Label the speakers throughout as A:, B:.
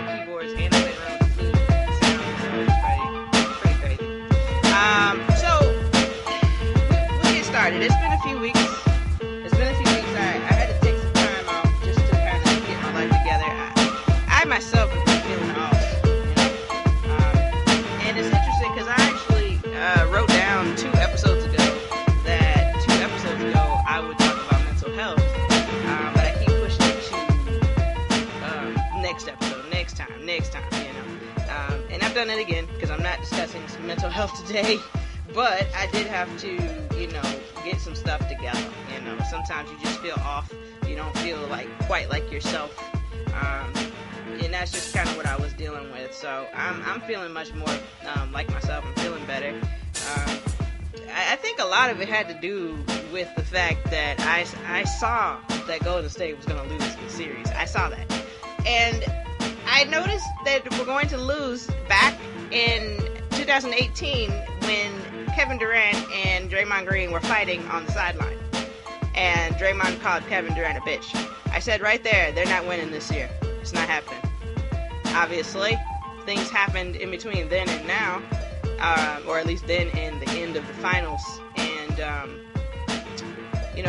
A: the keyboards and I played around with the flute sound, so it's pretty crazy. So we'll get started. It's been a few weeks. I had to take some time off just to kind of get my life together. I myself have been feeling off, and it's interesting because I actually wrote down 2 episodes ago that 2 episodes ago I would talk about mental health, but I keep pushing it to next episode, next time, and I've done it again because I'm not discussing some mental health today, but I did have to, get some stuff together. Sometimes you just feel off. You don't feel quite like yourself. And that's just kind of what I was dealing with. So I'm feeling much more like myself. I'm feeling better. I think a lot of it had to do with the fact that I saw that Golden State was going to lose the series. I saw that. And I noticed that we're going to lose back in 2018 when Kevin Durant and Draymond Green were fighting on the sideline. And Draymond called Kevin Durant a bitch. I said right there, they're not winning this year. It's not happening. Obviously, things happened in between then and now, or at least then and the end of the finals. And,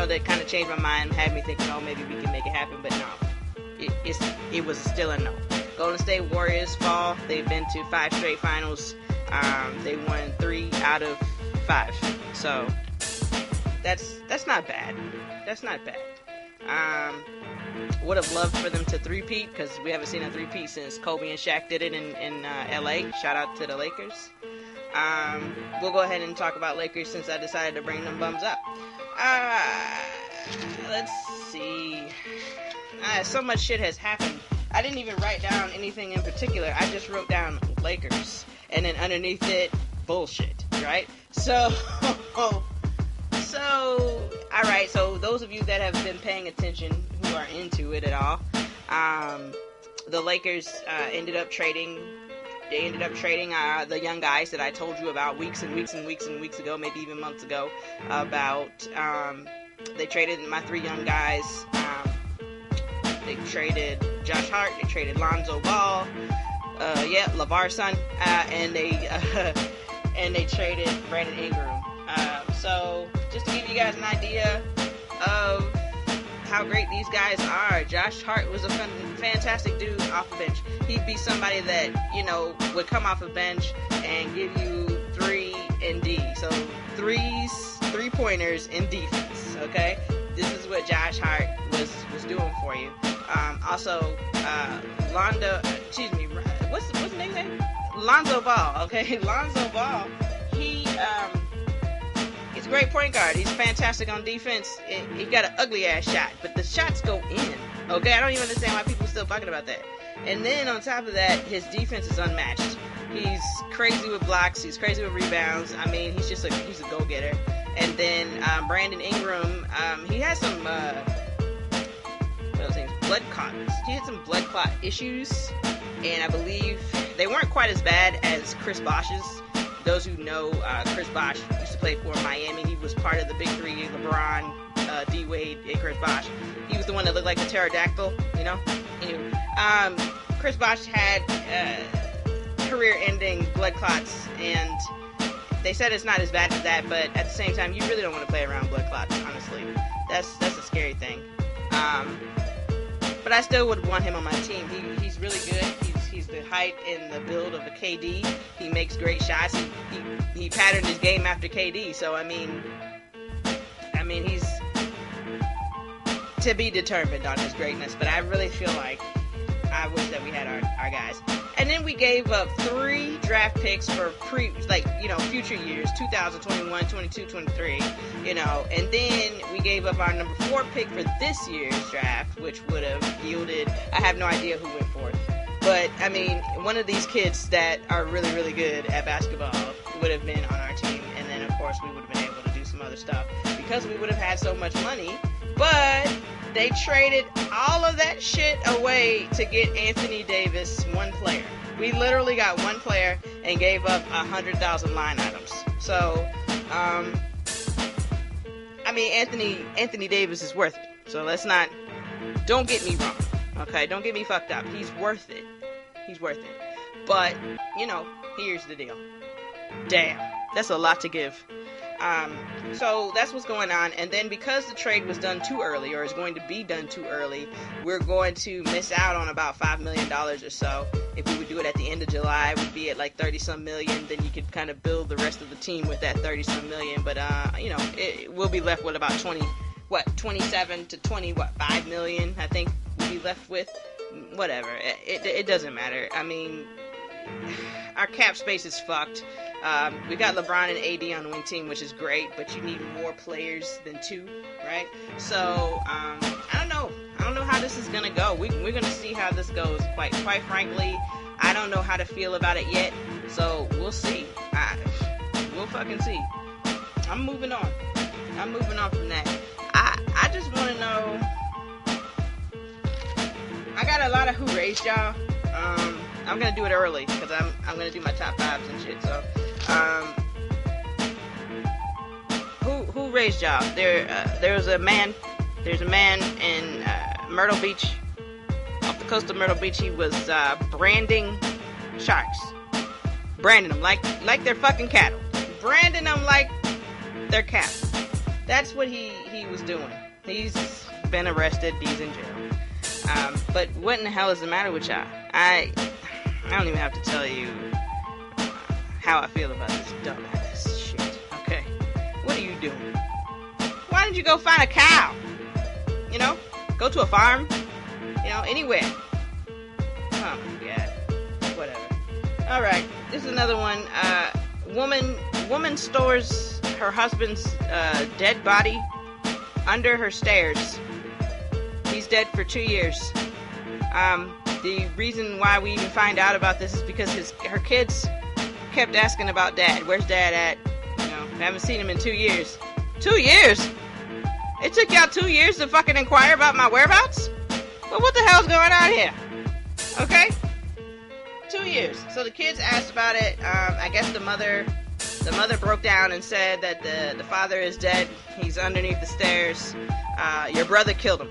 A: that kind of changed my mind, had me thinking, oh, maybe we can make it happen. But no, it was still a no. Golden State Warriors fall. They've been to 5 straight finals. They won 3 out of 5. So that's not bad. That's not bad. Would have loved for them to three-peat because we haven't seen a three-peat since Kobe and Shaq did it in LA. Shout out to the Lakers. We'll go ahead and talk about Lakers since I decided to bring them bums up. Let's see. So much shit has happened. I didn't even write down anything in particular. I just wrote down Lakers. And then underneath it, bullshit, right? So, alright, so those of you that have been paying attention, who are into it at all, the Lakers ended up trading the young guys that I told you about weeks and weeks ago, maybe even months ago, about, they traded my 3 young guys. They traded Josh Hart, they traded Lonzo Ball, LeVar's son, and they traded Brandon Ingram. So just to give you guys an idea of how great these guys are, Josh Hart was a fantastic dude off the bench. He'd be somebody that, would come off a bench and give you 3 and D. So 3-pointers in defense, okay? This is what Josh Hart was doing for you. Also, what's the name? Lonzo Ball, okay? Lonzo Ball, he's a great point guard. He's fantastic on defense. He got an ugly ass shot, but the shots go in, okay? I don't even understand why people are still talking about that. And then on top of that, his defense is unmatched. He's crazy with blocks. He's crazy with rebounds. I mean, he's a go-getter. And then Brandon Ingram, he has some blood clots. He had some blood clot issues, and I believe they weren't quite as bad as Chris Bosh's. Those who know, Chris Bosh used to play for Miami. He was part of the big 3: LeBron, D Wade, and Chris Bosh. He was the one that looked like a pterodactyl, Anyway, Chris Bosh had career-ending blood clots, and they said it's not as bad as that, but at the same time, you really don't want to play around blood clots, honestly. That's a scary thing. But I still would want him on my team. He's really good. He's the height and the build of a KD. He makes great shots. He patterned his game after KD. So I mean, he's to be determined on his greatness. But I really feel like I wish that we had our guys. And then we gave up 3 draft picks for future years, 2021, 22, 23, and then we gave up our number 4 pick for this year's draft, which would have yielded, I have no idea who went fourth, but, I mean, one of these kids that are really, really good at basketball would have been on our team, and then, of course, we would have been able to do some other stuff, because we would have had so much money, but they traded all of that shit away to get Anthony Davis, one player. We literally got one player and gave up 100,000 line items. So, Anthony Davis is worth it. So don't get me wrong, okay? Don't get me fucked up. He's worth it. He's worth it. But, here's the deal. Damn, that's a lot to give. So that's what's going on. And then because the trade was done too early, or is going to be done too early, we're going to miss out on about $5 million or so. If we would do it at the end of July, we'd be at like 30-some million. Then you could kind of build the rest of the team with that 30-some million. But, we'll be left with about 27 to 5 million, I think we'll be left with. Whatever. It doesn't matter. I mean, our cap space is fucked. We got LeBron and AD on the wing team, which is great, but you need more players than 2, right? So, I don't know. I don't know how this is going to go. We're going to see how this goes. Quite frankly, I don't know how to feel about it yet. So, we'll see. We'll fucking see. I'm moving on from that. I just want to know. I got a lot of who raised y'all. I'm gonna do it early because I'm gonna do my top 5s and shit. So, who raised y'all? There's a man in Myrtle Beach, off the coast of Myrtle Beach. He was branding sharks, branding them like they're fucking cattle, branding them like they're cattle. That's what he was doing. He's been arrested. He's in jail. But what in the hell is the matter with y'all? I don't even have to tell you how I feel about this dumbass shit. Okay, what are you doing? Why didn't you go find a cow? Go to a farm. Anywhere. Oh my god. Whatever. All right, this is another one. Woman stores her husband's dead body under her stairs. He's dead for 2 years. The reason why we even find out about this is because her kids kept asking about Dad. Where's Dad at? Haven't seen him in 2 years. 2 years? It took y'all 2 years to fucking inquire about my whereabouts? Well, what the hell's going on here? Okay? 2 years. So the kids asked about it. I guess the mother broke down and said that the father is dead. He's underneath the stairs. Your brother killed him.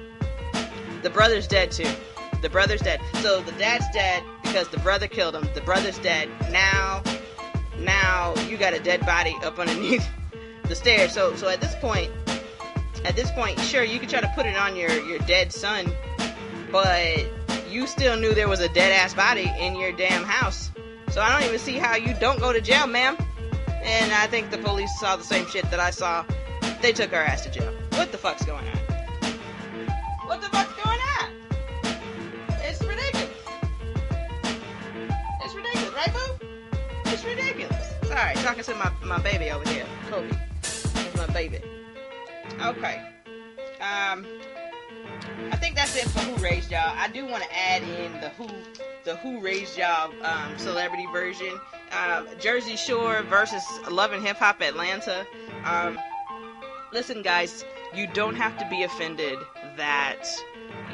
A: The brother's dead too. The brother's dead. So the dad's dead because the brother killed him. The brother's dead. Now you got a dead body up underneath the stairs. So at this point, sure, you could try to put it on your dead son, but you still knew there was a dead ass body in your damn house. So I don't even see how you don't go to jail, ma'am. And I think the police saw the same shit that I saw. They took her ass to jail. What the fuck's going on? What the fuck's going on? It's ridiculous. It's ridiculous, right, boo? It's ridiculous. Sorry, talking to my baby over here, Kobe. That's my baby. Okay. I think that's it for Who Raised Y'all. I do want to add in the Who Raised Y'all celebrity version. Jersey Shore versus Love and Hip Hop Atlanta. Listen, guys, you don't have to be offended that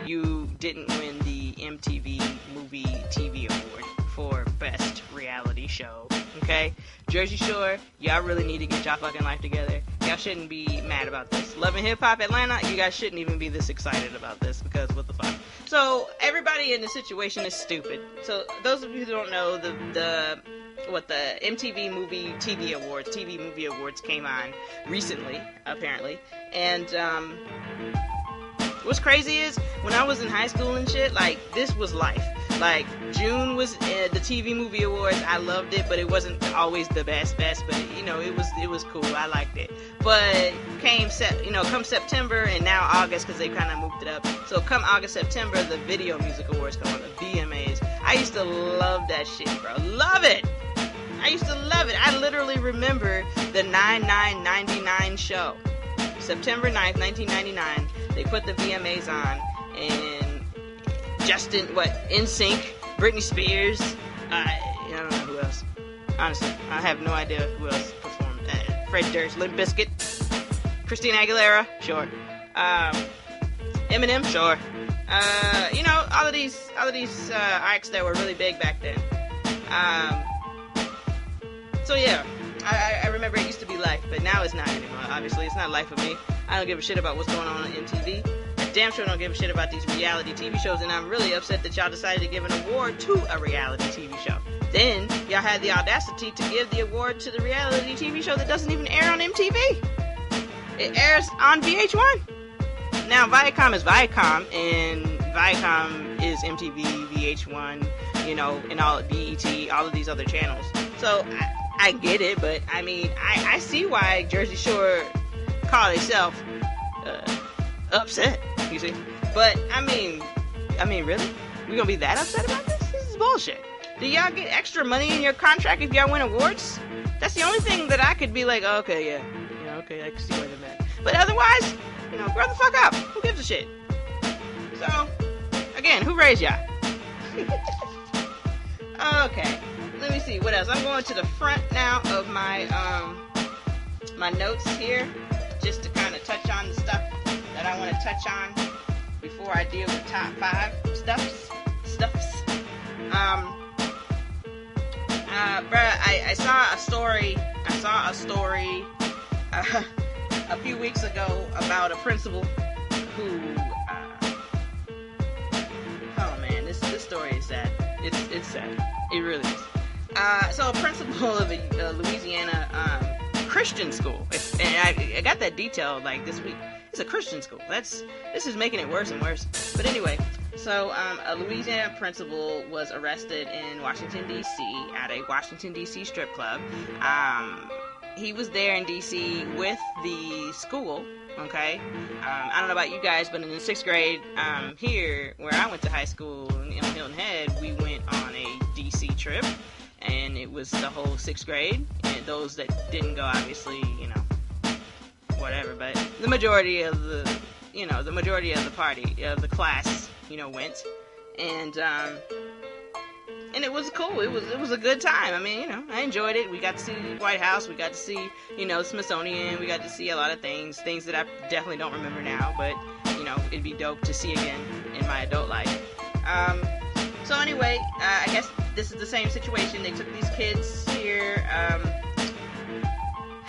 A: you didn't win the MTV Movie TV Award for Best Reality Show. Okay? Jersey Shore, y'all really need to get y'all fucking life together. Y'all shouldn't be mad about this. Love and Hip Hop Atlanta, you guys shouldn't even be this excited about this because what the fuck. So, everybody in the situation is stupid. So, those of you who don't know, the MTV Movie TV Movie Awards came on recently, apparently. And, what's crazy is, when I was in high school and shit, like, this was life. Like, June was the TV Movie Awards. I loved it, but it wasn't always the best, but, it was cool. I liked it. But come September and now August, because they kind of moved it up. So come August, September, the Video Music Awards come on, the VMAs. I used to love that shit, bro. Love it! I used to love it. I literally remember the 9/9/99 show. September 9th, 1999, they put the VMAs on, and NSYNC, Britney Spears, I don't know who else. Honestly, I have no idea who else performed. Fred Durst, Limp Bizkit, Christina Aguilera, sure. Eminem, sure. All of these acts that were really big back then. So yeah, I remember it used to be life, but now it's not anymore. Obviously, it's not life for me. I don't give a shit about what's going on MTV. I damn sure don't give a shit about these reality TV shows, and I'm really upset that y'all decided to give an award to a reality TV show. Then, y'all had the audacity to give the award to the reality TV show that doesn't even air on MTV. It airs on VH1. Now, Viacom is Viacom, and Viacom is MTV, VH1, you know, and all BET, all of these other channels. So, I get it, but, I mean, I see why Jersey Shore call themselves upset, you see. But, I mean, really? We gonna be that upset about this? This is bullshit. Do y'all get extra money in your contract if y'all win awards? That's the only thing that I could be like, oh, okay, yeah. Yeah, okay, I can see where they're at. But otherwise, you know, grow the fuck up. Who gives a shit? So, again, who raised y'all? Okay, let me see, what else? I'm going to the front now of my, my notes here, just to kind of touch on the stuff that I want to touch on before I deal with top 5 stuffs. I saw a story a few weeks ago about a principal who, oh man, this story is sad. It's sad. It really is. So a principal of a Louisiana Christian school, and I got that detailed like this week. It's a Christian school. This is making it worse and worse. But anyway, so a Louisiana principal was arrested in Washington, D.C. at a Washington, D.C. strip club. He was there in D.C. with the school, okay? I don't know about you guys, but in the 6th grade here, where I went to high school in Hilton Head, we went on a D.C. trip, and it was the whole 6th grade, and those that didn't go, obviously, you know, whatever, but the majority of the party, of the class, you know, went, and it was cool. It was a good time. I mean, you know, I enjoyed it. We got to see the White House. We got to see, you know, Smithsonian. We got to see a lot of things that I definitely don't remember now, but, you know, it'd be dope to see again in my adult life. So anyway, I guess this is the same situation. They took these kids here,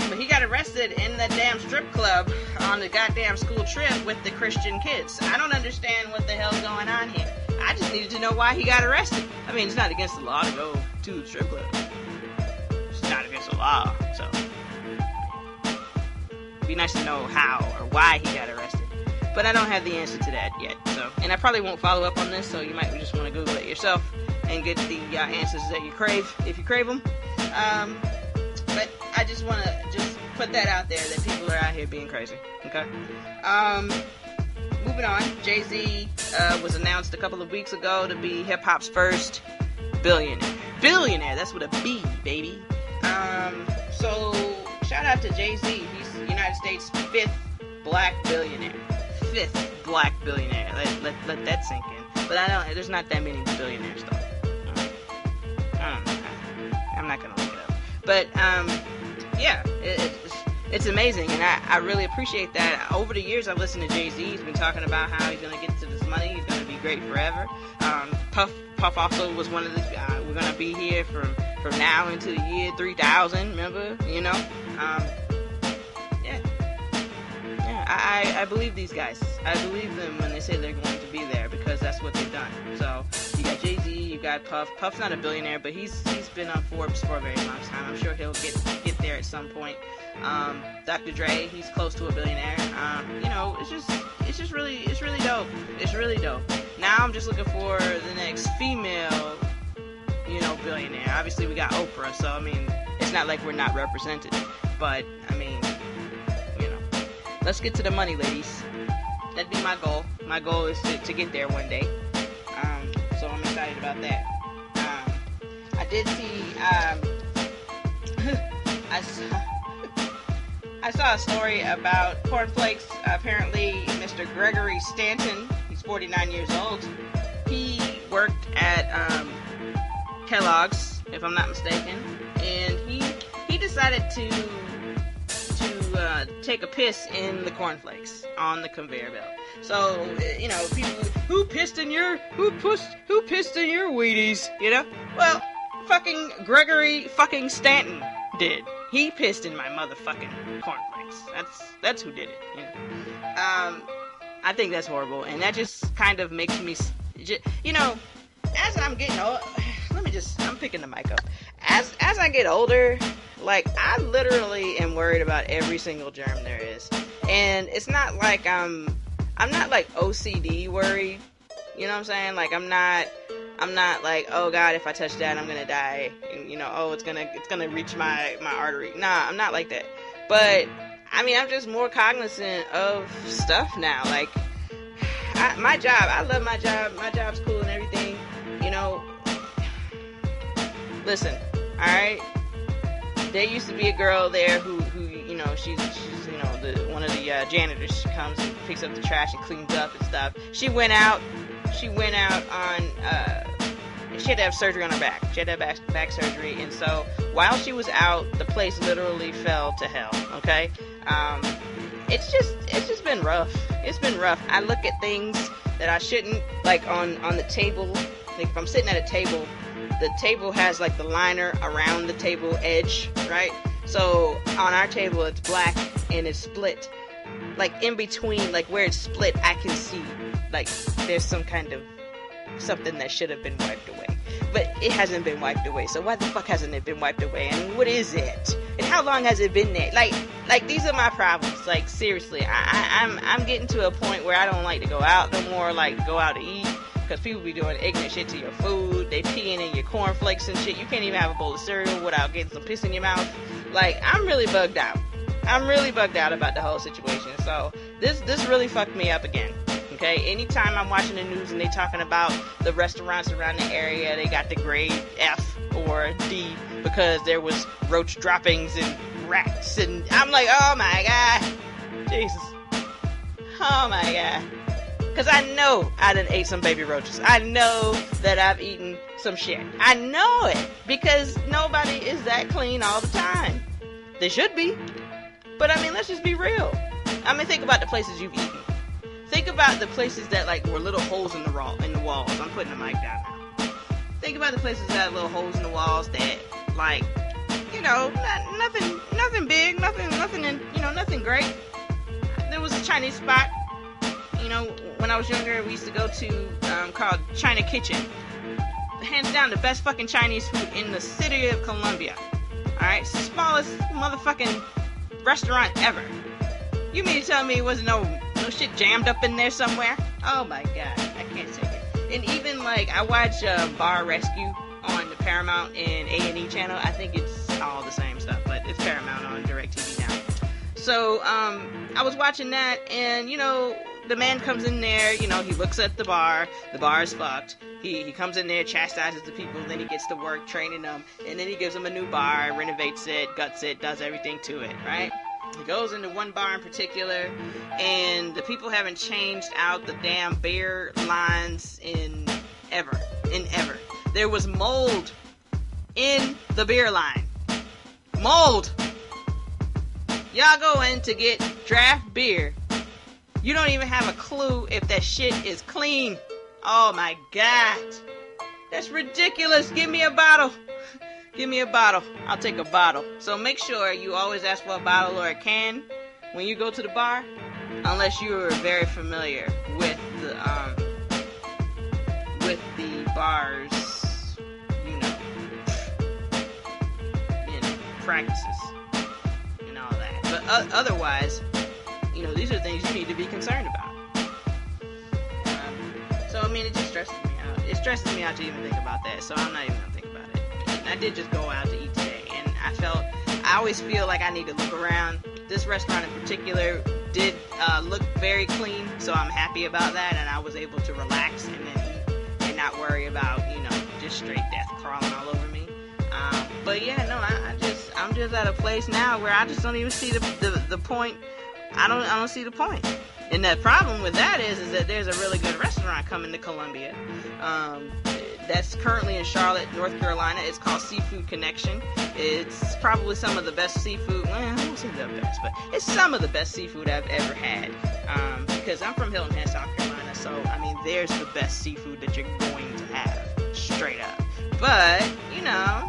A: but he got arrested in that damn strip club on the goddamn school trip with the Christian kids. I don't understand what the hell's going on here. I just needed to know why he got arrested. I mean, it's not against the law to go to the strip club. It's not against the law, so it'd be nice to know how or why he got arrested. But I don't have the answer to that yet, so, and I probably won't follow up on this, so you might just want to Google it yourself and get the answers that you crave, if you crave them. But I just want to just put that out there, that people are out here being crazy, okay? Moving on, Jay-Z was announced a couple of weeks ago to be hip-hop's first billionaire. Billionaire, that's with a B, baby. So, shout out to Jay-Z. He's the United States' 5th black billionaire. 5th black billionaire. Let that sink in. But there's not that many billionaires, though. I'm not going to look it up. But, yeah, it's amazing, and I really appreciate that. Over the years, I've listened to Jay-Z. He's been talking about how he's going to get to this money. He's going to be great forever. Puff also was one of these, we're going to be here from now into the year 3000, remember? You know? I believe these guys. I believe them when they say they're going to be there, because that's what they've done. So, you got Jay-Z, you got Puff. Puff's not a billionaire, but he's been on Forbes for a very long time. I'm sure he'll get there at some point. Dr. Dre, he's close to a billionaire. You know, it's really dope. It's really dope. Now I'm just looking for the next female, you know, billionaire. Obviously we got Oprah, so I mean, it's not like we're not represented. But I mean, you know, let's get to the money, ladies. That'd be my goal. My goal is to get there one day. So I'm excited about that. I did see, I saw a story about cornflakes. Apparently, Mr. Gregory Stanton, he's 49 years old. He worked at Kellogg's, if I'm not mistaken, and he decided to take a piss in the cornflakes on the conveyor belt. So, you know, people, who pissed in your Wheaties, you know? Well, fucking Gregory fucking Stanton did. He pissed in my motherfucking cornflakes. That's who did it, you know? I think that's horrible, and that just kind of makes me, you know, as I'm getting old, I'm picking the mic up. As I get older, like, I literally am worried about every single germ there is. And it's not like I'm not like OCD worried. You know what I'm saying? Like, I'm not like, oh God, if I touch that, I'm gonna die. And, you know, oh, it's gonna reach my artery. Nah, I'm not like that. But I mean, I'm just more cognizant of stuff now. Like, my job, I love my job. My job's cool and everything. You know, listen, all right. There used to be a girl there who you know, she's you know, one of the janitors. She comes and picks up the trash and cleans up and stuff. She went out on. She had to have surgery on her back. She had to have back surgery, and so while she was out, the place literally fell to hell. Okay, it's just been rough. It's been rough. I look at things that I shouldn't, like on the table. Like, if I'm sitting at a table, the table has like the liner around the table edge, right? So on our table, it's black and it's split. Like, in between, like where it's split, I can see like there's some kind of something that should have been wiped away, but it hasn't been wiped away. So why the fuck hasn't it been wiped away? And what is it? And how long has it been there? Like these are my problems. Like, seriously, I'm getting to a point where I don't like to go out no more. Like, go out to eat, because people be doing ignorant shit to your food. They peeing in your cornflakes and shit. You can't even have a bowl of cereal without getting some piss in your mouth. Like, I'm really bugged out. I'm really bugged out about the whole situation. So this really fucked me up again. Okay, anytime I'm watching the news and they talking about the restaurants around the area, they got the grade F or D because there was roach droppings and rats, and I'm like, oh my God, Jesus, oh my God. Because I know I done ate some baby roaches. I know that I've eaten some shit. I know it, because nobody is that clean all the time. They should be. But I mean, let's just be real. I mean, think about the places you've eaten. Think about the places that, like, were little holes in the walls. I'm putting the mic down now. Think about the places that had little holes in the walls that, like, you know, nothing big, nothing great. There was a Chinese spot, you know, when I was younger, we used to go to, called China Kitchen. Hands down, the best fucking Chinese food in the city of Columbia. Alright, smallest motherfucking restaurant ever. You mean to tell me it wasn't no shit jammed up in there somewhere? Oh my God, I can't take it. And even, like, I watch Bar Rescue on the Paramount and A&E channel. I think it's all the same stuff, but it's Paramount on DirecTV now. So I was watching that, and, you know, the man comes in there, you know, he looks at the bar is fucked, he comes in there, chastises the people, then he gets to work training them, and then he gives them a new bar, renovates it, guts it, does everything to it, right? He goes into one bar in particular, and the people haven't changed out the damn beer lines in ever. There was mold in the beer line. Mold! Y'all go in to get draft beer. You don't even have a clue if that shit is clean. Oh my God. That's ridiculous. Give me a bottle. Give me a bottle. I'll take a bottle. So make sure you always ask for a bottle or a can when you go to the bar, unless you are very familiar with the bar's, you know, practices and all that. But otherwise, you know, these are things you need to be concerned about. So I mean, it just stresses me out. It stresses me out to even think about that. So I'm not even gonna think about it. I did just go out to eat today, and I always feel like I need to look around. This restaurant in particular did look very clean, so I'm happy about that, and I was able to relax and then eat and not worry about, you know, just straight death crawling all over me. But yeah, no, I'm just at a place now where I just don't even see the point. I don't see the point. And the problem with that is that there's a really good restaurant coming to Columbia. That's currently in Charlotte, North Carolina. It's called Seafood Connection. It's probably some of the best seafood. Well, I won't say the best, but it's some of the best seafood I've ever had. Because I'm from Hilton Head, South Carolina, so I mean, there's the best seafood that you're going to have, straight up. But you know,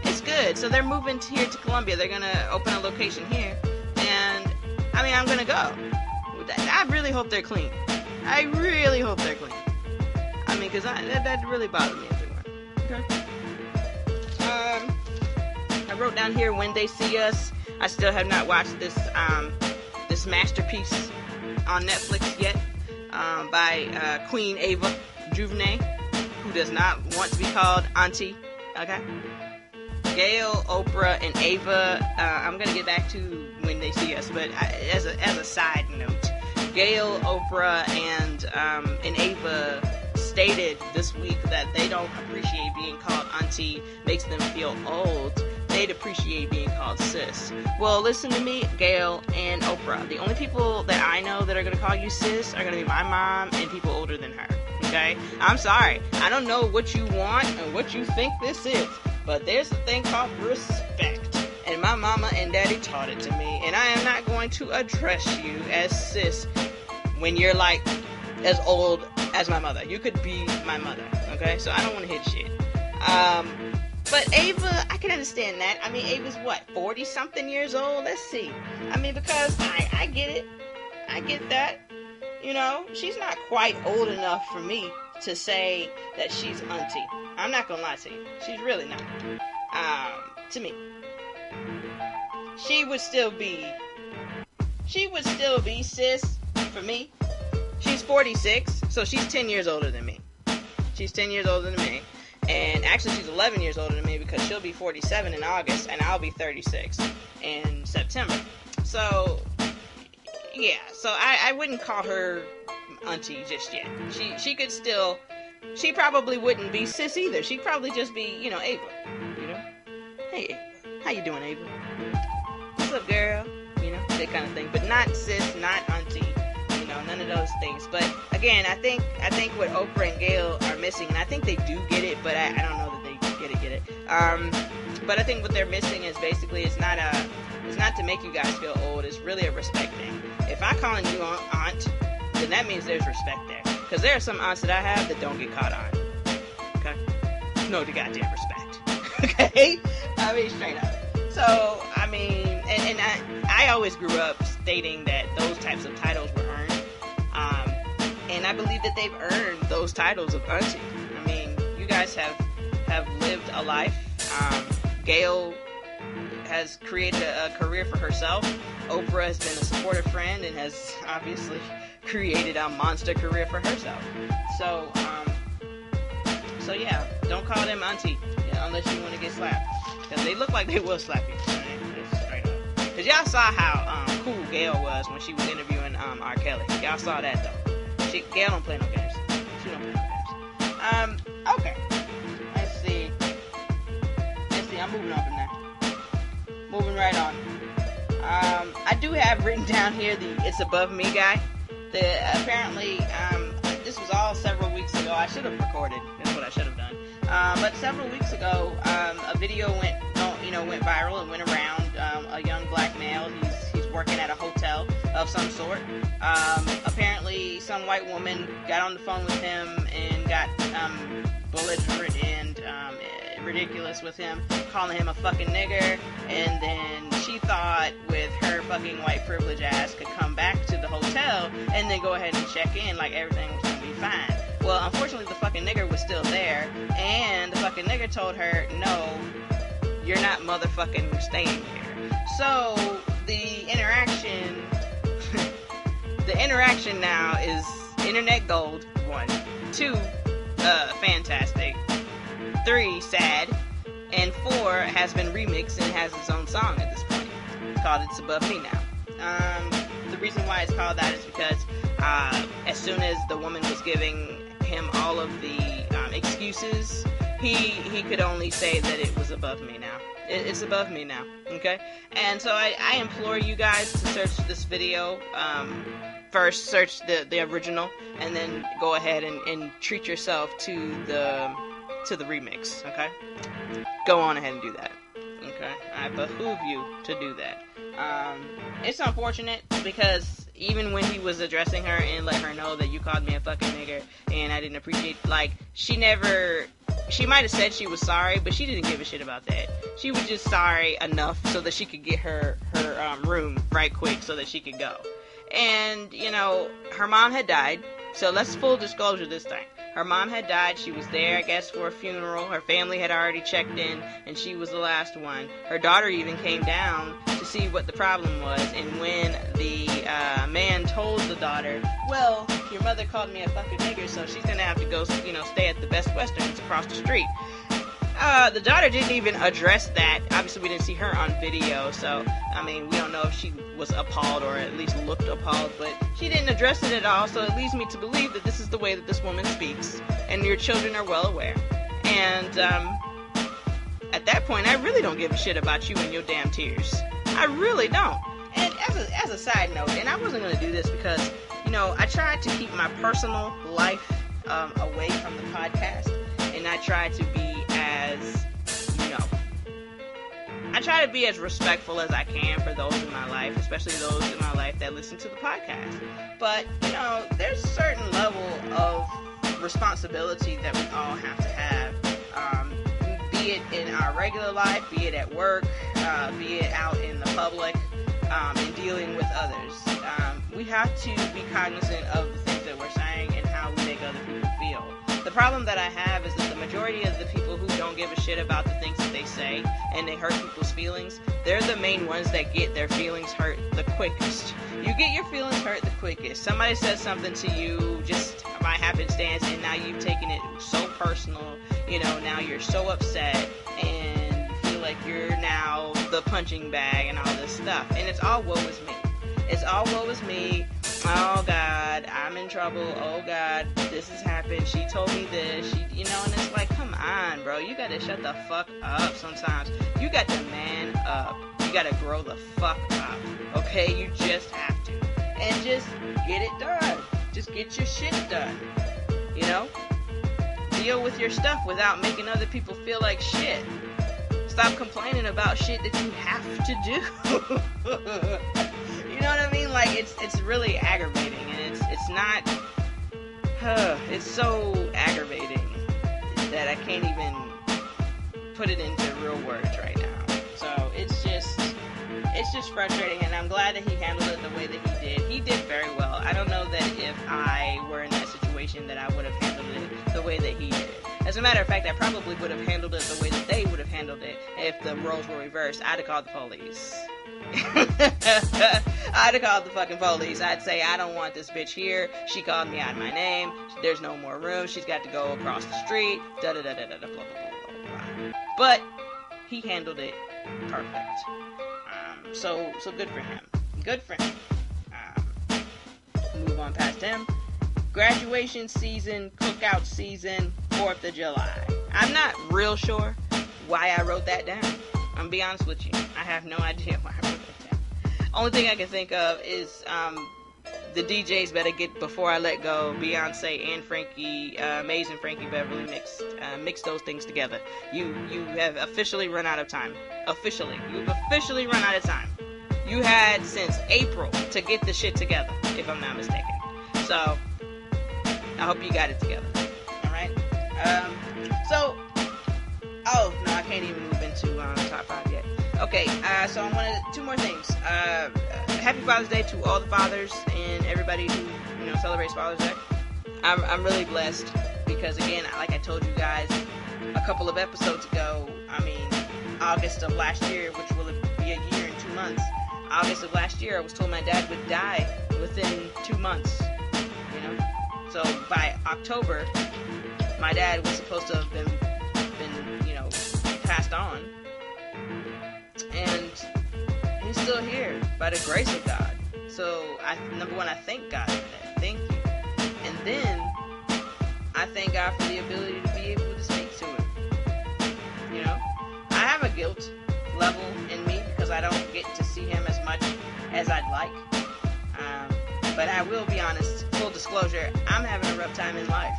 A: it's good. So they're moving here to Columbia. They're gonna open a location here. And I mean, I'm gonna go. I really hope they're clean. I really hope they're clean. I mean, because that really bothered me if they weren't. Okay. I wrote down here when they see us. I still have not watched this this masterpiece on Netflix yet by Queen Ava DuVernay, who does not want to be called Auntie. Okay. Gail, Oprah, and Ava. I'm gonna get back to when they see us, but as a side note, Gail, Oprah, and Ava stated this week that they don't appreciate being called auntie, makes them feel old. They'd appreciate being called sis. Well, listen to me, Gail and Oprah. The only people that I know that are going to call you sis are going to be my mom and people older than her. Okay? I'm sorry. I don't know what you want and what you think this is, but there's a thing called respect. And my mama and daddy taught it to me. And I am not going to address you as sis when you're like as old as my mother. You could be my mother. Okay? So I don't want to hit shit. But Ava, I can understand that. I mean, Ava's what, 40-something years old? Let's see. I mean, because I get it. I get that. You know, she's not quite old enough for me to say that she's auntie. I'm not gonna lie to you. She's really not. To me. She would still be sis for me. She's 46, so she's 10 years older than me. She's 10 years older than me. And actually, she's 11 years older than me because she'll be 47 in August, and I'll be 36 in September. So, yeah. So I wouldn't call her auntie just yet. She could still. She probably wouldn't be sis either. She'd probably just be, you know, Ava. You know, hey, Ava, how you doing, Ava? What's up, girl? You know, that kind of thing. But not sis, not auntie. You know, none of those things. But again, I think what Oprah and Gail are missing, and I think they do get it, but I don't know that they get it. But I think what they're missing is basically it's not to make you guys feel old. It's really a respect thing. If I'm calling you aunt, then that means there's respect there. Because there are some aunts that I have that don't get caught on. Okay? No, the goddamn respect. Okay? I mean, straight up. So, I mean, and I always grew up stating that those types of titles were earned. And I believe that they've earned those titles of auntie. I mean, you guys have lived a life. Gail has created a career for herself. Oprah has been a supportive friend and has obviously created a monster career for herself. So yeah, don't call them auntie unless you want to get slapped. Because they look like they will slap you. Right? Straight up. Because y'all saw how cool Gail was when she was interviewing R. Kelly. Y'all saw that though. Gail don't play no games. She don't play no games. Okay. Let's see. I'm moving on from there. Moving right on. I do have written down here the It's Above Me guy. Apparently, this was all several weeks ago. I should have recorded. That's what I should have done. But several weeks ago, a video went viral and went around. A young black male. He's working at a hotel of some sort. Apparently, some white woman got on the phone with him and got belligerent and ridiculous with him, calling him a fucking nigger. And then she thought with her fucking white privilege ass could come back to the hotel and then go ahead and check in like everything was gonna be fine. Well, unfortunately, the fucking nigger was still there, and the fucking nigger told her, no, you're not motherfucking staying here. So the interaction now is internet gold. 1, 2, fantastic. 3, sad. And 4 has been remixed and has its own song at this point. It's called It's Above Me Now. The reason why it's called that is because as soon as the woman was giving him all of the excuses, he could only say that it was above me now. It's above me now, okay? And so I implore you guys to search this video. First, search the original, and then go ahead and treat yourself to the remix, okay? Go on ahead and do that, okay? I behoove you to do that. It's unfortunate because even when he was addressing her and let her know that you called me a fucking nigger and I didn't appreciate, like, she never she might have said she was sorry, but she didn't give a shit about that. She was just sorry enough so that she could get her room right quick so that she could go. And, you know, her mom had died. So let's full disclosure this thing. Her mom had died. She was there, I guess, for a funeral. Her family had already checked in, and she was the last one. Her daughter even came down to see what the problem was. And when the man told the daughter, well, your mother called me a fucking nigger, so she's going to have to go, you know, stay at the Best Western. It's across the street. The daughter didn't even address that. Obviously, we didn't see her on video, so, I mean, we don't know if she was appalled or at least looked appalled, but she didn't address it at all, so it leads me to believe that this is the way that this woman speaks, and your children are well aware. And, at that point, I really don't give a shit about you and your damn tears. I really don't. And as a side note, and I wasn't going to do this because, you know, I tried to keep my personal life, away from the podcast, and I tried to be as, you know, I try to be as respectful as I can for those in my life, especially those in my life that listen to the podcast. But, you know, there's a certain level of responsibility that we all have to have, be it in our regular life, be it at work, be it out in the public, in dealing with others. We have to be cognizant of the things that we're saying and how we make other people feel. The problem that I have is that the majority of the people who don't give a shit about the things that they say and they hurt people's feelings, they're the main ones that get their feelings hurt the quickest. You get your feelings hurt the quickest. Somebody says something to you just by happenstance, and now you've taken it so personal. You know, now you're so upset and you feel like you're now the punching bag and all this stuff. And it's all woe is me. It's all woe is me. Oh God, I'm in trouble. Oh God, this has happened. She told me this. You know, and it's like, come on, bro. You gotta shut the fuck up sometimes. You got to man up. You gotta grow the fuck up. Okay? You just have to. And just get it done. Just get your shit done. You know? Deal with your stuff without making other people feel like shit. Stop complaining about shit that you have to do. You know what I mean? Like, it's really aggravating, and it's not, it's so aggravating that I can't even put it into real words right now. So it's just frustrating, and I'm glad that he handled it the way that he did. He did very well. I don't know that if I were in that situation that I would have handled it the way that he did. As a matter of fact, I probably would have handled it the way that they would have handled it if the roles were reversed. I'd have called the police. I'd have called the fucking police. I'd say, I don't want this bitch here. She called me out of my name. There's no more room. She's got to go across the street. Da da da da da da blah blah blah blah. But he handled it perfect. So good for him. Good for him. Move on past him. Graduation season, cookout season, 4th of July. I'm not real sure why I wrote that down. I'm gonna be honest with you. I have no idea why I wrote that down. Only thing I can think of is the DJs better get Before I Let Go, Beyonce and Frankie, Maze and Frankie Beverly mix those things together. You have officially run out of time. You've officially run out of time. You had since April to get the shit together, if I'm not mistaken. So, I hope you got it together. Alright? Oh, no, I can't even move into top 5 yet. Okay, so I wanted 2 more things. Happy Father's Day to all the fathers and everybody who, you know, celebrates Father's Day. I'm really blessed because, again, like I told you guys a couple of episodes ago, I mean, August of last year, which will be a year and 2 months. August of last year, I was told my dad would die within 2 months, you know? So by October, my dad was supposed to have been you know, passed on. And he's still here by the grace of God. So, number one, I thank God for that. Thank you. And then, I thank God for the ability to be able to speak to him. You know? I have a guilt level in me because I don't get to see him as much as I'd like. But I will be honest, full disclosure, I'm having a rough time in life.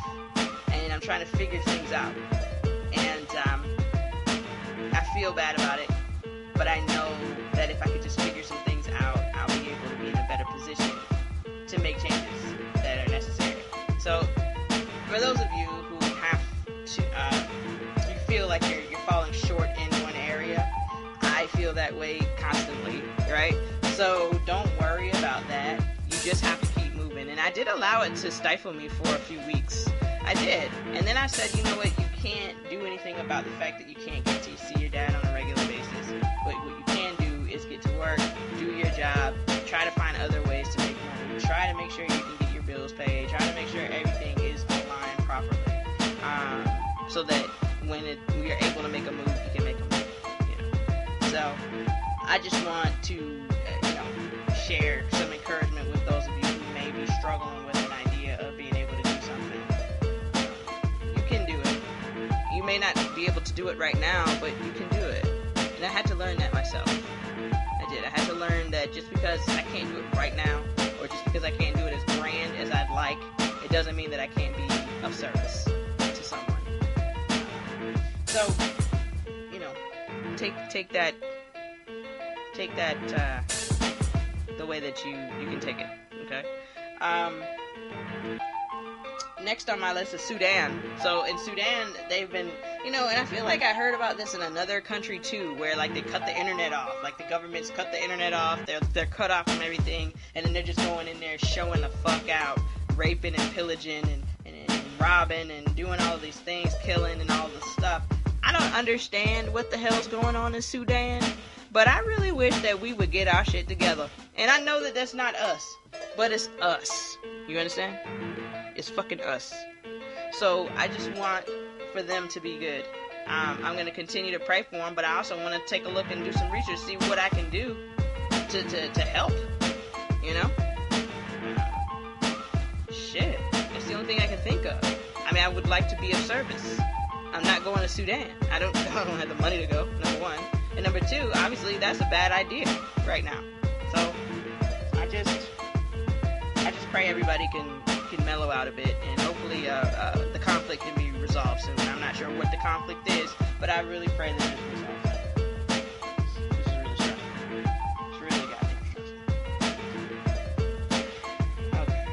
A: And I'm trying to figure things out. And I feel bad about it. But I know that if I could just figure some things out, I'll be able to be in a better position to make changes that are necessary. So, for those of you who have to, So don't worry about that. You just have to keep moving. And I did allow it to stifle me for a few weeks. I did. And then I said, you know what, you can't do anything about the fact that you can't get to see your dad on a regular basis. But what you can do is get to work, do your job, try to find other ways to make money, try to make sure you can get your bills paid, try to make sure everything is aligned properly. So that when you're able to make a move, you can make a move. You know? So I just want to share some encouragement with those of you who may be struggling with an idea of being able to do something. You can do it. You may not be able to do it right now, but you can do it. And I had to learn that myself. I did. I had to learn that just because I can't do it right now, or just because I can't do it as grand as I'd like, it doesn't mean that I can't be of service to someone. So, take that the way that you can take it, okay? Next on my list is Sudan. So in Sudan, they've been, and I feel like I heard about this in another country too, where like they cut the internet off. Like the government's cut the internet off. They're cut off from everything, and then they're just going in there showing the fuck out, raping and pillaging and robbing and doing all these things, killing and all this stuff. I don't understand what the hell's going on in Sudan, but I really wish that we would get our shit together. And I know that that's not us, but it's us. You understand? It's fucking us. So I just want for them to be good. I'm going to continue to pray for them, but I also want to take a look and do some research, see what I can do to help. Shit. That's the only thing I can think of. I mean, I would like to be of service. I'm not going to Sudan. I don't have the money to go, number one. And number two, obviously, that's a bad idea right now. So, I just pray everybody can mellow out a bit, and hopefully the conflict can be resolved soon. I'm not sure what the conflict is, but I really pray that it's resolved. This is really stressful. It's really goddamn stressful. Okay.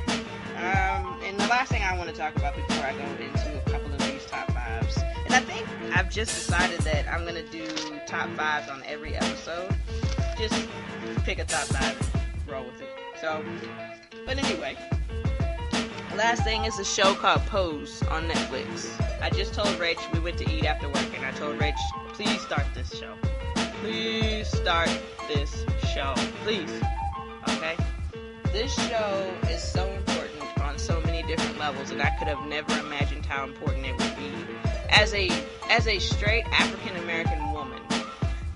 A: And the last thing I want to talk about before I go into a couple of these top fives, and I think I've just decided that I'm going to do top fives on every episode. Just pick a top five and roll with it. So, but anyway, the last thing is a show called Pose on Netflix. I just told Rach, we went to eat after work, and I told Rach, please start this show. Please start this show. Please. Okay? This show is so important on so many different levels, and I could have never imagined how important it would be. As a straight African American woman,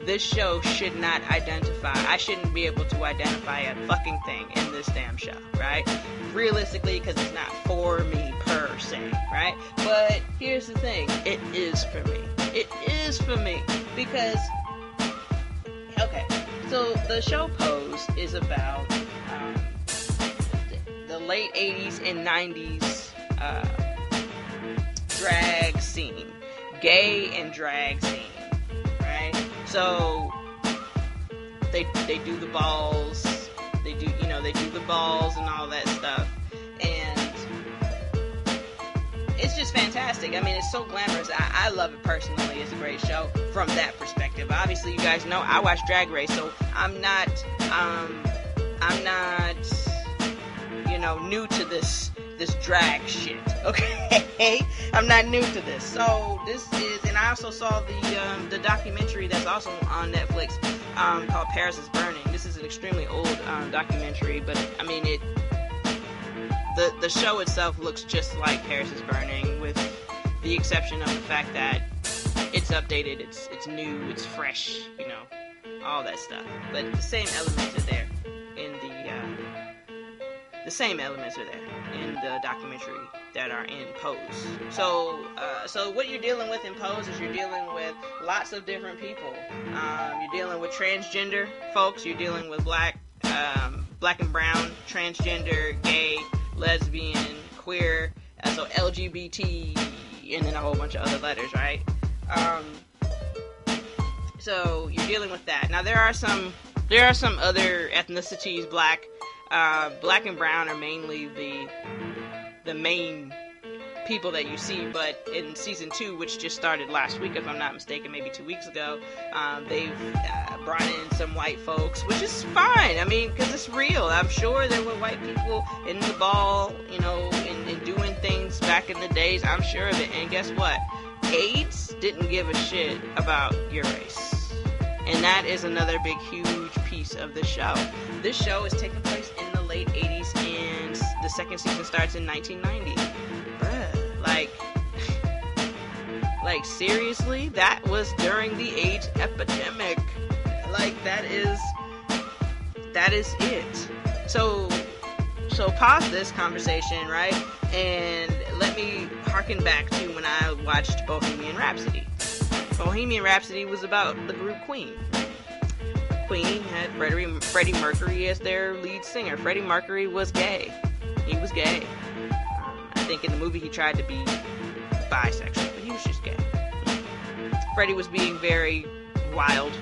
A: this show should not identify. I shouldn't be able to identify a fucking thing in this damn show, right? Realistically, because it's not for me per se, right? But here's the thing, it is for me. It is for me because, okay, so the show Pose is about the late 80s and 90s drag scene, gay and drag scene, right? So they do the balls, they do the balls and all that stuff, and it's just fantastic. I mean, it's so glamorous. I love it personally. It's a great show from that perspective. Obviously, you guys know I watch Drag Race, so I'm not new to this drag shit, okay? I'm not new to this. So this is, and I also saw the documentary that's also on Netflix called Paris is Burning. This is an extremely old documentary, but I mean the show itself looks just like Paris is Burning, with the exception of the fact that it's updated, it's new, it's fresh, all that stuff. But the same elements are there in the documentary that are in Pose. So what you're dealing with in Pose is you're dealing with lots of different people. You're dealing with transgender folks. You're dealing with black and brown, transgender, gay, lesbian, queer, so LGBT, and then a whole bunch of other letters, right? So you're dealing with that. Now there are some other ethnicities. Black and brown are mainly the main people that you see, but in season 2, which just started last week, if I'm not mistaken, maybe 2 weeks ago, they've brought in some white folks, which is fine. I mean, because it's real. I'm sure there were white people in the ball, you know, and doing things back in the days. I'm sure of it. And guess what? AIDS didn't give a shit about your race. And that is another big, huge piece of the show. This show is taking place in the late 80s, and the second season starts in 1990. Bruh, like seriously, that was during the AIDS epidemic. Like, that is it. So pause this conversation, right? And let me harken back to when I watched Bohemian Rhapsody. Bohemian Rhapsody was about the group Queen. Queen had Freddie Mercury as their lead singer. Freddie Mercury was gay. He was gay. I think in the movie he tried to be bisexual, but he was just gay. Freddie was being very wild.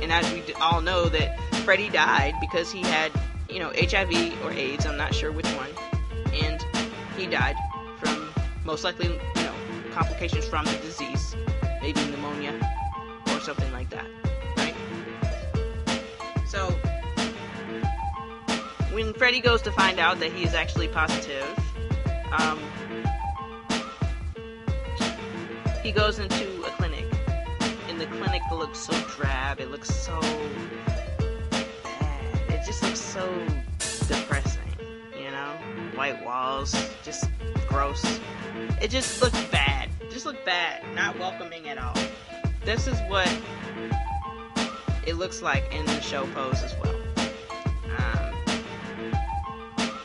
A: And as we all know, that Freddie died because he had, you know, HIV or AIDS, I'm not sure which one. And he died from, most likely, you know, complications from the disease. Maybe pneumonia or something like that, right? So, when Freddie goes to find out that he is actually positive, he goes into a clinic. And the clinic looks so drab. It looks so bad. It just looks so depressing, you know? White walls, just gross. It just looks bad. Just look bad. Not welcoming at all. This is what it looks like in the show Pose as well.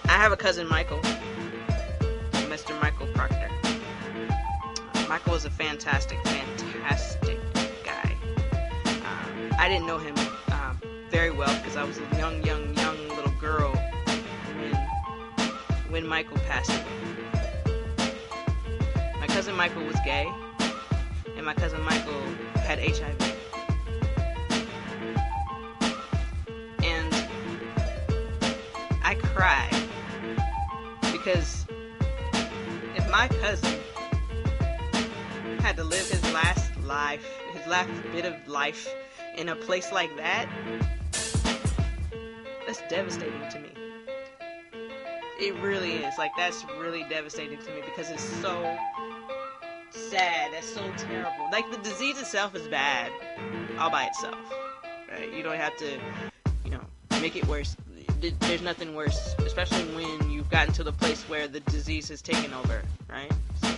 A: I have a cousin, Michael. Mr. Michael Proctor. Michael is a fantastic guy. I didn't know him very well because I was a young little girl when Michael passed away. My cousin Michael was gay, and my cousin Michael had HIV. And I cried because if my cousin had to live his last bit of life in a place like that, that's devastating to me. It really is. Like, that's really devastating to me because it's so sad. That's so terrible. Like, the disease itself is bad all by itself, right? You don't have to, you know, make it worse. There's nothing worse, especially when you've gotten to the place where the disease has taken over, right? So,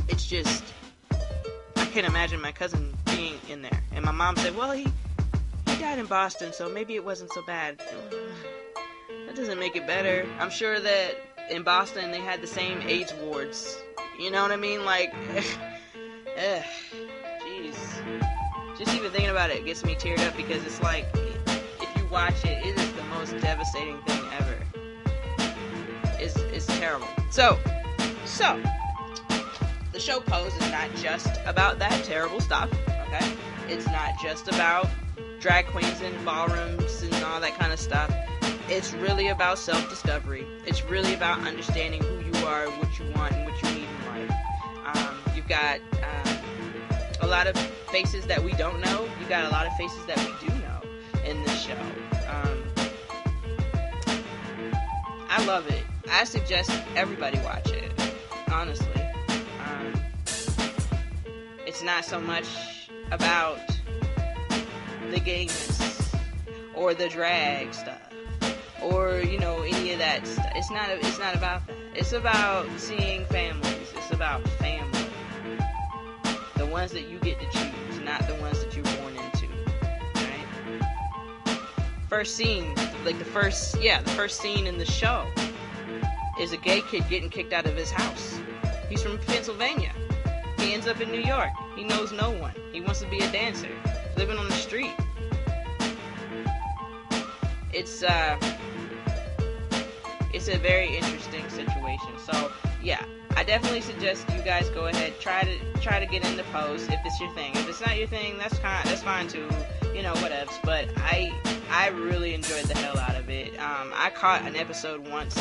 A: it's just, I can't imagine my cousin being in there. And my mom said, well, he died in Boston, so maybe it wasn't so bad. That doesn't make it better. I'm sure that in Boston they had the same AIDS wards. You know what I mean? Like, jeez. Just even thinking about it gets me teared up because it's like, if you watch it, it is the most devastating thing ever. It's terrible. So, the show Pose is not just about that terrible stuff, okay? It's not just about drag queens and ballrooms and all that kind of stuff. It's really about self-discovery. It's really about understanding who you are, what you want, and what you need in life. You've got a lot of faces that we don't know. You've got a lot of faces that we do know in this show. I love it. I suggest everybody watch it, honestly. It's not so much about the gayness or the drag stuff or, you know, any of that stuff. It's not about that. It's about seeing families. It's about family. The ones that you get to choose, not the ones that you're born into. Right? First scene, like the first scene in the show is a gay kid getting kicked out of his house. He's from Pennsylvania. He ends up in New York. He knows no one. He wants to be a dancer. Living on the street. It's a very interesting situation. So, yeah, I definitely suggest you guys go ahead, try to get into Pose if it's your thing. If it's not your thing, that's fine too. whatevs. But I really enjoyed the hell out of it. I caught an episode once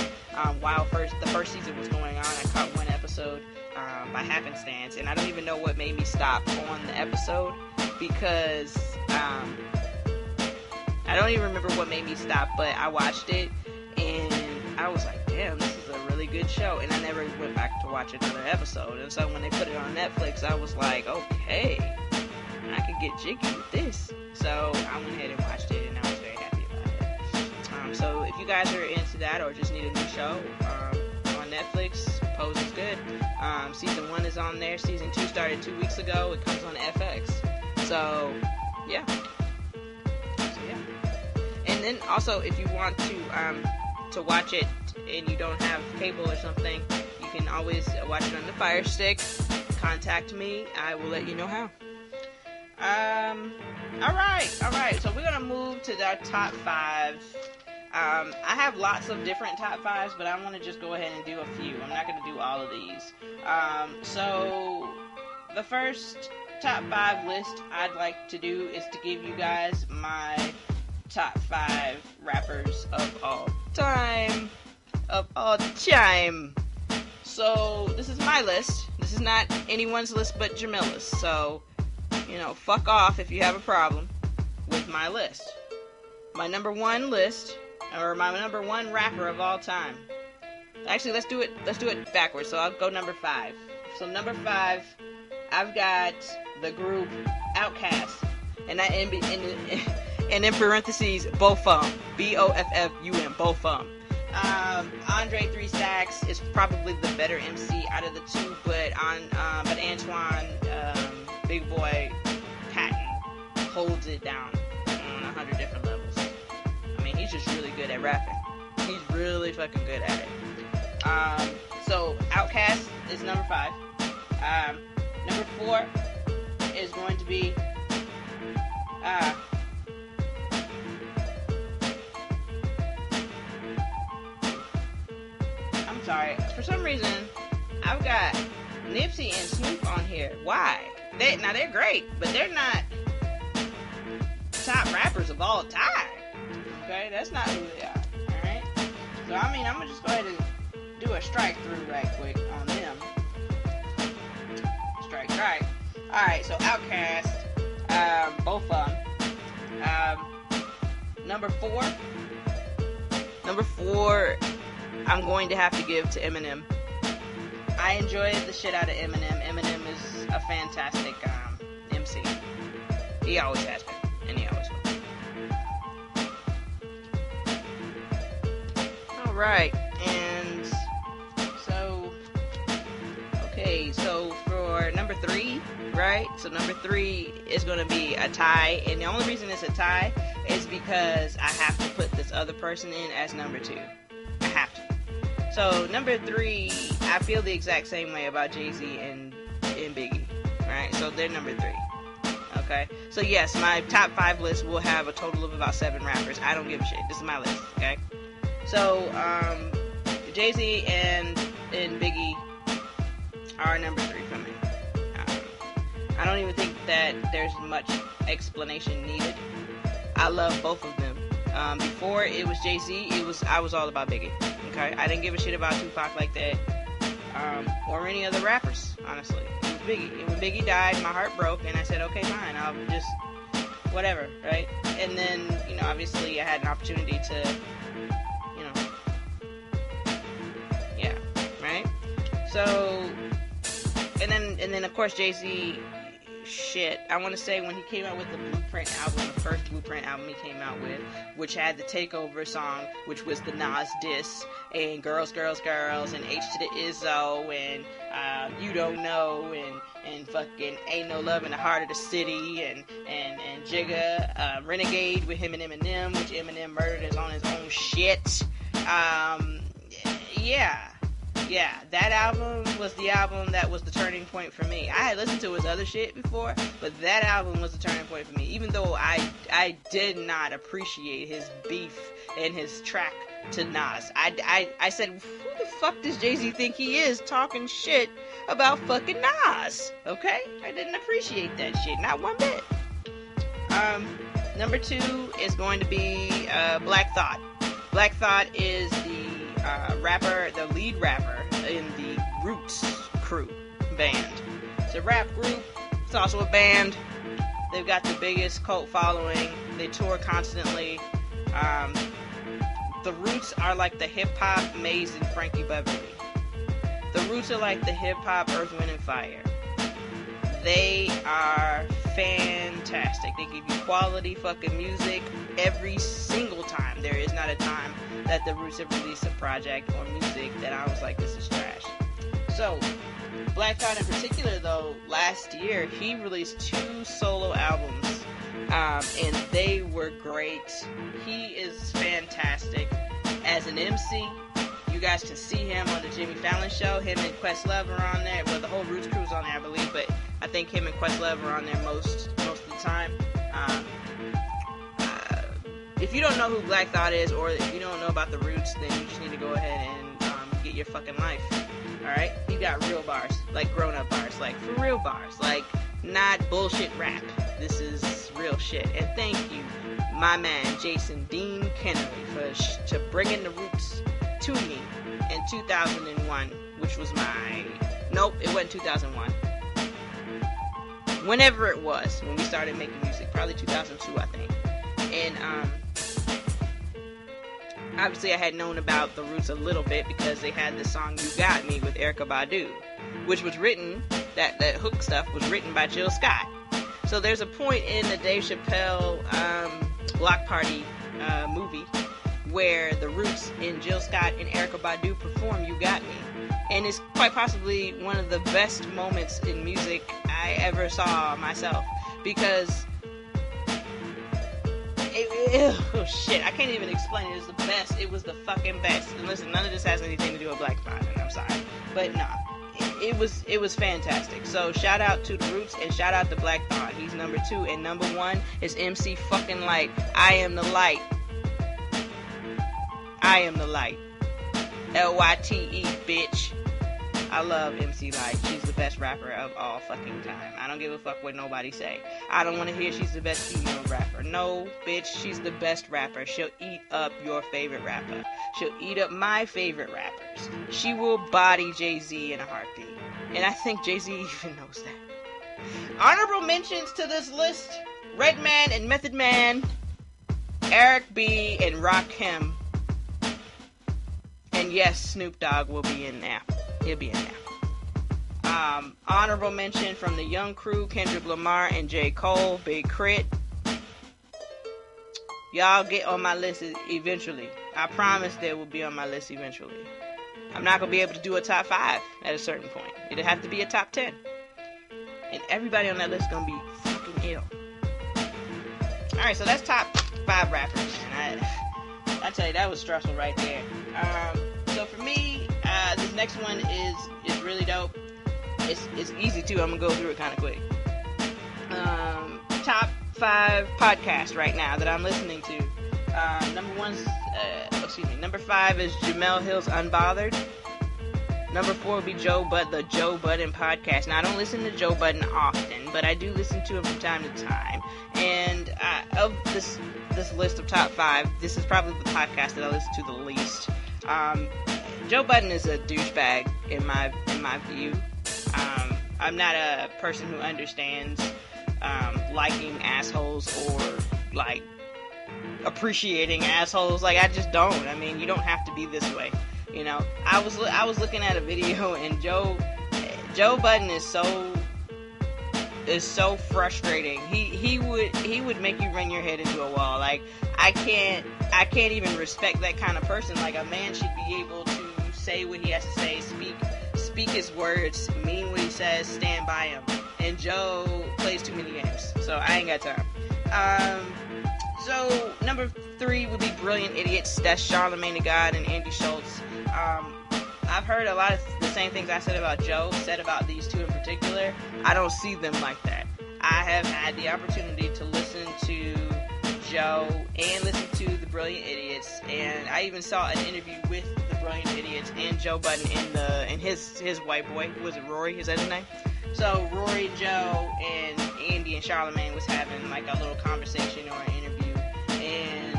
A: while the first season was going on. I caught one episode by happenstance, and I don't even know what made me stop on the episode, because I don't even remember what made me stop, but I watched it, and I was like, damn, this is a really good show, and I never went back to watch another episode. And so when they put it on Netflix, I was like, okay, I could get jiggy with this. So I went ahead and watched it, and I was very happy about it. So if you guys are into that, or just need a new show on Netflix, Pose is good. Season 1 is on there. Season 2 started 2 weeks ago. It comes on FX. So yeah. And then also, if you want to watch it and you don't have cable or something, you can always watch it on the Fire Stick. Contact me. I will let you know how. Alright. So we're going to move to our top 5. I have lots of different top 5s, but I want to just go ahead and do a few. I'm not going to do all of these. So the first top 5 list I'd like to do is to give you guys my top 5 rappers of all time. So this is my list. This is not anyone's list but Jamila's. So, fuck off if you have a problem with my list. My number 1 list, or my number 1 rapper of all time. Actually, let's do it backwards. So I'll go number 5. So number 5, I've got the group Outkast, and in parentheses, both of them. BOFFUM, both of them. Andre 3 Stacks is probably the better MC out of the two, but Antoine, Big Boy, Patton holds it down on 100 different levels. I mean, he's just really good at rapping. He's really fucking good at it. So Outkast is number 5. Number 4 is going to be I'm sorry. For some reason, I've got Nipsey and Snoop on here. Why? They're great, but they're not top rappers of all time. Okay? That's not who they are. Alright? So, I'm going to just go ahead and do a strike through right quick on them. Strike. Alright, so Outkast, both of them. Number 4, I'm going to have to give to Eminem. I enjoyed the shit out of Eminem. Eminem is a fantastic MC. He always has been, and he always will. Alright, and so for number 3, right? So number 3 is going to be a tie, and the only reason it's a tie is because I have to put this other person in as number 2. I have to. So number 3, I feel the exact same way about Jay-Z and Biggie, right? So they're number 3. Okay? So yes, my top 5 list will have a total of about 7 rappers. I don't give a shit. This is my list, okay? So, Jay-Z and Biggie are number 3 for me. I don't even think that there's much explanation needed. I love both of them. Before it was Jay-Z, I was all about Biggie. Okay, I didn't give a shit about Tupac like that, or any other rappers. Honestly, it was Biggie. And when Biggie died, my heart broke, and I said, okay, fine, I'll just whatever, right? And then, obviously, I had an opportunity to, yeah, right. So, and then of course Jay-Z. Shit, I want to say when he came out with the Blueprint album, the first Blueprint album he came out with, which had the Takeover song, which was the Nas diss, and Girls, Girls, Girls, and H to the Izzo, and You Don't Know, and fucking Ain't No Love in the Heart of the City, and Jigga, Renegade with him and Eminem, which Eminem murdered on his own shit. Yeah, that album was the album that was the turning point for me. I had listened to his other shit before, but that album was the turning point for me. Even though I did not appreciate his beef and his track to Nas. I said, who the fuck does Jay-Z think he is talking shit about fucking Nas? Okay? I didn't appreciate that shit, not one bit. Number 2 is going to be Black Thought. Black Thought is the the lead rapper in the Roots crew band. It's a rap group. It's also a band. They've got the biggest cult following. They tour constantly. The Roots are like the hip-hop Maze and Frankie Beverly. The Roots are like the hip-hop Earth, Wind & Fire. They are fantastic. They give you quality fucking music every single time. There is not a time that the Roots have released a project or music that I was like, this is trash. So, Black Thought in particular, though, last year, he released 2 solo albums, and they were great. He is fantastic as an MC. You guys can see him on the Jimmy Fallon show. Him and Questlove are on there. Well, the whole Roots crew's on there, I believe, but I think him and Questlove are on there most of the time. If you don't know who Black Thought is, or if you don't know about the Roots, then you just need to go ahead and get your fucking life. Alright? He got real bars, like grown-up bars, like for real bars, like not bullshit rap. This is real shit. And thank you, my man Jason Dean Kennedy, for bringing the Roots to me in 2001, which was nope, it wasn't 2001. Whenever it was, when we started making music, probably 2002, I think. And obviously I had known about the Roots a little bit because they had the song You Got Me with Erykah Badu, which was written, that hook stuff was written by Jill Scott. So there's a point in the Dave Chappelle Block Party movie where the Roots and Jill Scott and Erykah Badu perform You Got Me. And it's quite possibly one of the best moments in music I ever saw myself, because oh shit, I can't even explain it. It was the best. It was the fucking best. And listen, none of this has anything to do with Black Thought, and I'm sorry, but nah, it was fantastic. So shout out to the Roots and shout out to Black Thought. He's number 2, and number 1 is MC fucking Light. I am the light. I am the light. Lyte, bitch. I love MC Light. She's the best rapper of all fucking time. I don't give a fuck what nobody say. I don't want to hear she's the best female rapper. No, bitch, she's the best rapper. She'll eat up your favorite rapper. She'll eat up my favorite rappers. She will body Jay-Z in a heartbeat. And I think Jay-Z even knows that. Honorable mentions to this list: Redman and Method Man, Eric B. and Rakim. And yes, Snoop Dogg will be in there. He'll be in there. Honorable mention from the Young Crew: Kendrick Lamar and J. Cole, Big Crit. Y'all get on my list eventually. I promise they will be on my list eventually. I'm not going to be able to do a top 5 at a certain point. It'll have to be a top 10. And everybody on that list is going to be fucking ill. Alright, so that's top 5 rappers. And I tell you, that was stressful right there. So for me, this next one is really dope. It's easy too. I'm gonna go through it kind of quick. Top 5 podcasts right now that I'm listening to. Number 5 is Jamel Hill's Unbothered. Number 4 would be the Joe Budden podcast. Now I don't listen to Joe Budden often, but I do listen to him from time to time. And of this list of top 5, this is probably the podcast that I listen to the least. Joe Budden is a douchebag in my view. I'm not a person who understands liking assholes or like appreciating assholes. Like, I just don't. I mean, you don't have to be this way. You know, I was looking at a video, and Joe Budden is so frustrating. He would make you run your head into a wall. Like, I can't even respect that kind of person. Like, a man should be able to say what he has to say, speak his words, mean what he says, stand by him. And Joe plays too many games, so I ain't got time. So number 3 would be Brilliant Idiots. That's Charlamagne the God and Andy Schultz. I've heard a lot of the same things I said about Joe said about these two in particular. I don't see them like that. I have had the opportunity to listen to Joe and listen to the Brilliant Idiots, and I even saw an interview with the Brilliant Idiots and Joe Budden and his white boy. Was it Rory? Is that his name? So Rory, Joe, and Andy and Charlamagne was having like a little conversation or an interview, and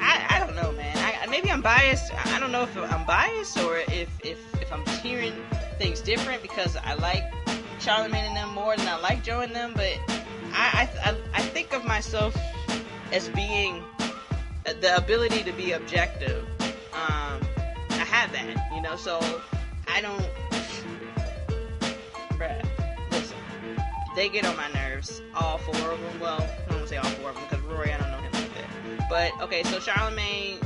A: I don't know, man. Maybe I'm biased. I don't know if I'm biased or if I'm just hearing things different because I like Charlamagne and them more than I like Joe and them, but I think of myself as being the ability to be objective. I have that, you know, so I don't. Bruh, listen, they get on my nerves, all four of them. Well, I don't say all four of them because Rory, I don't know him like that. But okay, so Charlamagne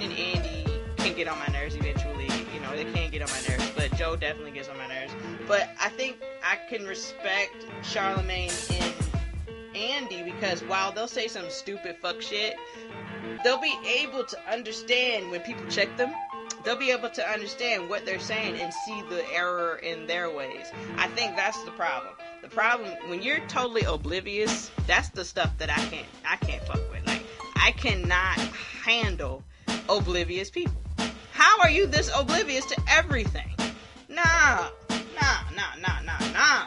A: and Andy can get on my nerves eventually. You know, they can get on my nerves, but Joe definitely gets on my nerves. But I think I can respect Charlamagne and Andy because while they'll say some stupid fuck shit, they'll be able to understand when people check them. They'll be able to understand what they're saying and see the error in their ways. I think that's the problem. The problem, when you're totally oblivious, that's the stuff that I can't fuck with. Like, I cannot handle oblivious people. How are you this oblivious to everything? Nah.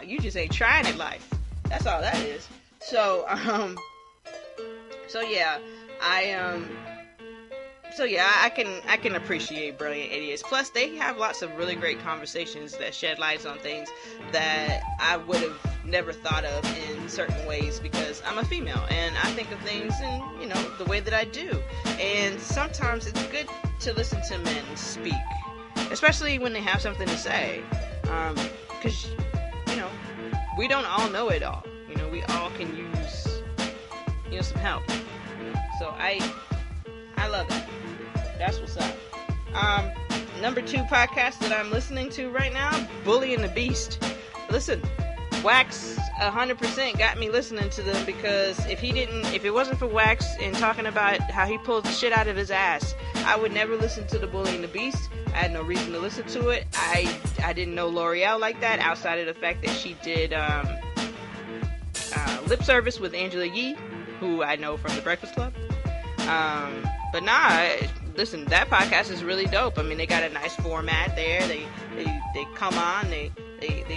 A: You just ain't trying it life. That's all that is. So yeah, I can appreciate Brilliant Idiots. Plus, they have lots of really great conversations that shed lights on things that I would have never thought of in certain ways because I'm a female and I think of things in, you know, the way that I do. And sometimes it's good to listen to men speak, especially when they have something to say. Because, you know, we don't all know it all. You know, we all can use, you know, some help. You know? So I love that. That's what's up. Number 2 podcast that I'm listening to right now, Bully and the Beast. Listen, Wax 100% got me listening to them because if it wasn't for Wax and talking about how he pulls the shit out of his ass, I would never listen to the Bully and the Beast. I had no reason to listen to it. I didn't know L'Oreal like that outside of the fact that she did lip service with Angela Yee, who I know from The Breakfast Club. But nah, listen, that podcast is really dope. I mean, they got a nice format there. They come on, they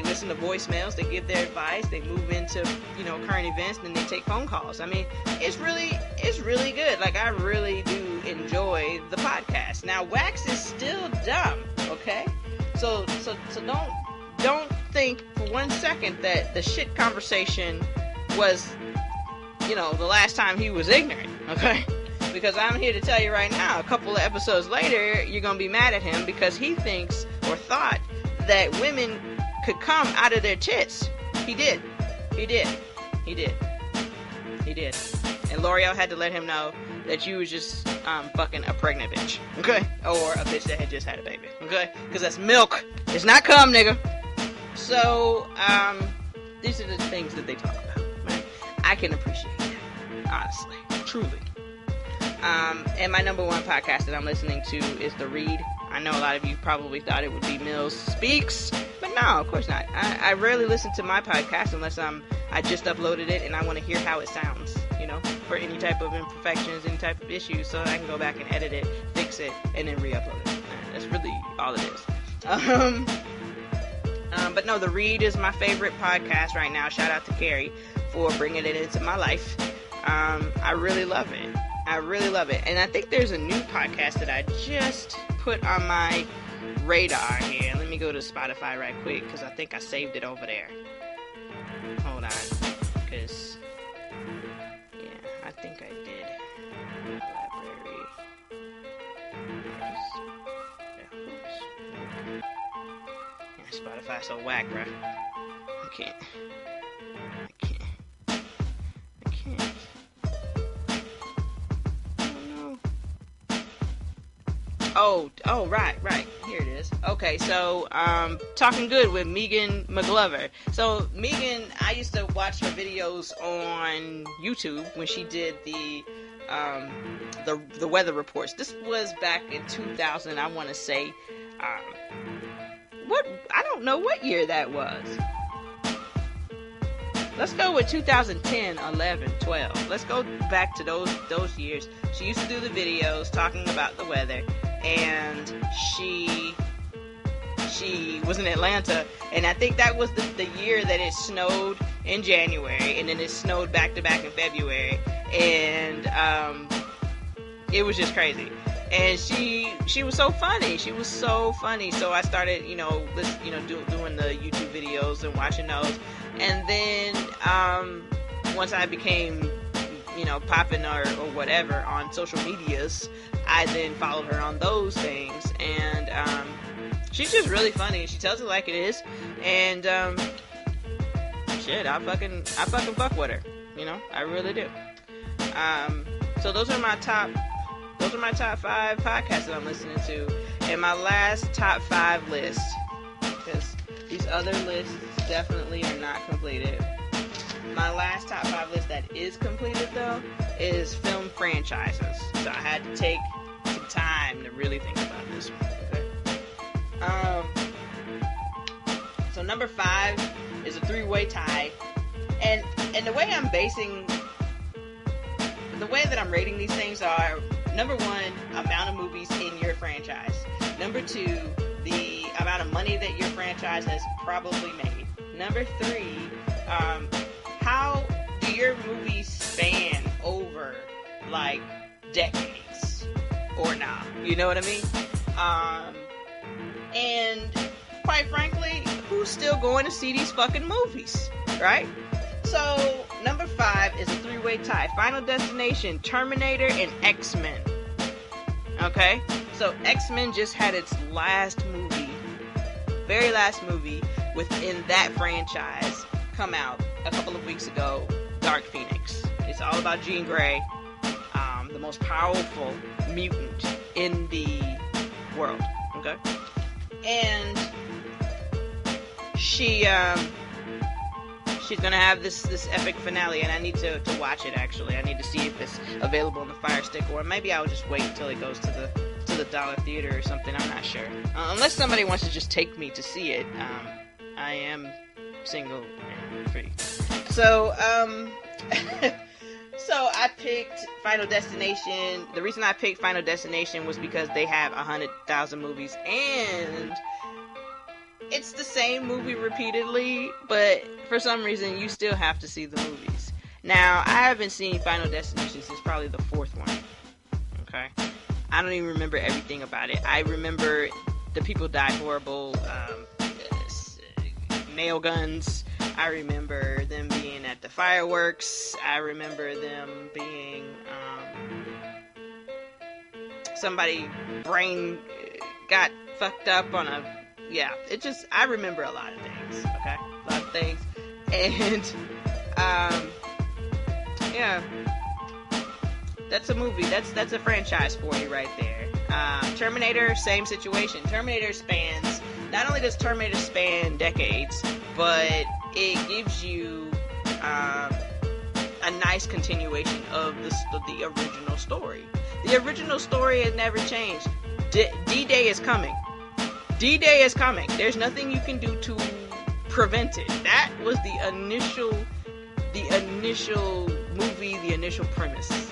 A: listen to voicemails, they give their advice, they move into, you know, current events, and then they take phone calls. I mean, it's really good. Like, I really do enjoy the podcast. Now, Wax is still dumb, okay? So don't think for one second that the shit conversation was, you know, the last time he was ignorant, okay? Because I'm here to tell you right now, a couple of episodes later, you're going to be mad at him because he thinks or thought that women could come out of their tits. He did. And L'Oreal had to let him know that you was just fucking a pregnant bitch, okay? Or a bitch that had just had a baby, okay? Because that's milk. It's not cum, nigga. So, these are the things that they talk about, right? I can appreciate that, honestly, truly. And my number 1 podcast that I'm listening to is The Read. I know a lot of you probably thought it would be Mills Speaks, but no, of course not. I rarely listen to my podcast unless I just uploaded it and I want to hear how it sounds, you know, for any type of imperfections, any type of issues, so I can go back and edit it, fix it, and then re-upload it. That's really all it is. But no, The Read is my favorite podcast right now. Shout out to Carrie for bringing it into my life. I really love it. And I think there's a new podcast that I just put on my radar here. Let me go to Spotify right quick because I think I saved it over there. Hold on. Because, yeah, I think I did. Library. Yeah, Spotify's so whack, bro. I can't. Oh, right. Here it is. Okay, so, Talking Good with Megan McGlover. So, Megan, I used to watch her videos on YouTube when she did the weather reports. This was back in 2000, I want to say. I don't know what year that was. let's go with 2010, 11, 12. Let's go back to those years. She used to do the videos talking about the weather, and she was in Atlanta, and I think that was the year that it snowed in January, and then it snowed back to back in February, and it was just crazy. And she was so funny. She was so funny. So I started, doing the YouTube videos and watching those. And then once I became, popping or whatever on social medias, I then followed her on those things. And she's just really funny. She tells it like it is. And shit, I fucking fuck with her. I really do. So those are my top 5 podcasts that I'm listening to. And my last top 5 list, because these other lists definitely are not completed. My last top 5 list that is completed, though, is film franchises. So I had to take some time to really think about this one. Okay. So number 5 is a 3-way tie. And the way that I'm rating these things are: number 1, amount of movies in your franchise. Number 2, the amount of money that your franchise has probably made. Number 3, how do your movies span over, like, decades? Or not? You know what I mean? And quite frankly, who's still going to see these fucking movies? Right? So, number 5 is a 3-way tie. Final Destination, Terminator, and X-Men. Okay? So, X-Men just had its very last movie within that franchise come out a couple of weeks ago, Dark Phoenix. It's all about Jean Grey, the most powerful mutant in the world. Okay? And she's gonna have this epic finale, and I need to watch it. Actually, I need to see if it's available on the Fire Stick, or maybe I'll just wait until it goes to the Dollar Theater or something. I'm not sure. Unless somebody wants to just take me to see it. I am single and free. So so I picked Final Destination. The reason I picked Final Destination was because they have 100,000 movies, and it's the same movie repeatedly, but for some reason you still have to see the movies. Now, I haven't seen Final Destination since probably the 4th one. Okay? I don't even remember everything about it. I remember the people died horrible, nail guns. I remember them being at the fireworks. I remember them being, somebody brain got fucked up on a, I remember a lot of things, okay? A lot of things. And, that's a movie. That's a franchise for you right there. Terminator, same situation. Not only does Terminator span decades, but it gives you a nice continuation of the original story. The original story has never changed. D-Day is coming. D-Day is coming. There's nothing you can do to prevent it. That was the initial movie, the initial premise.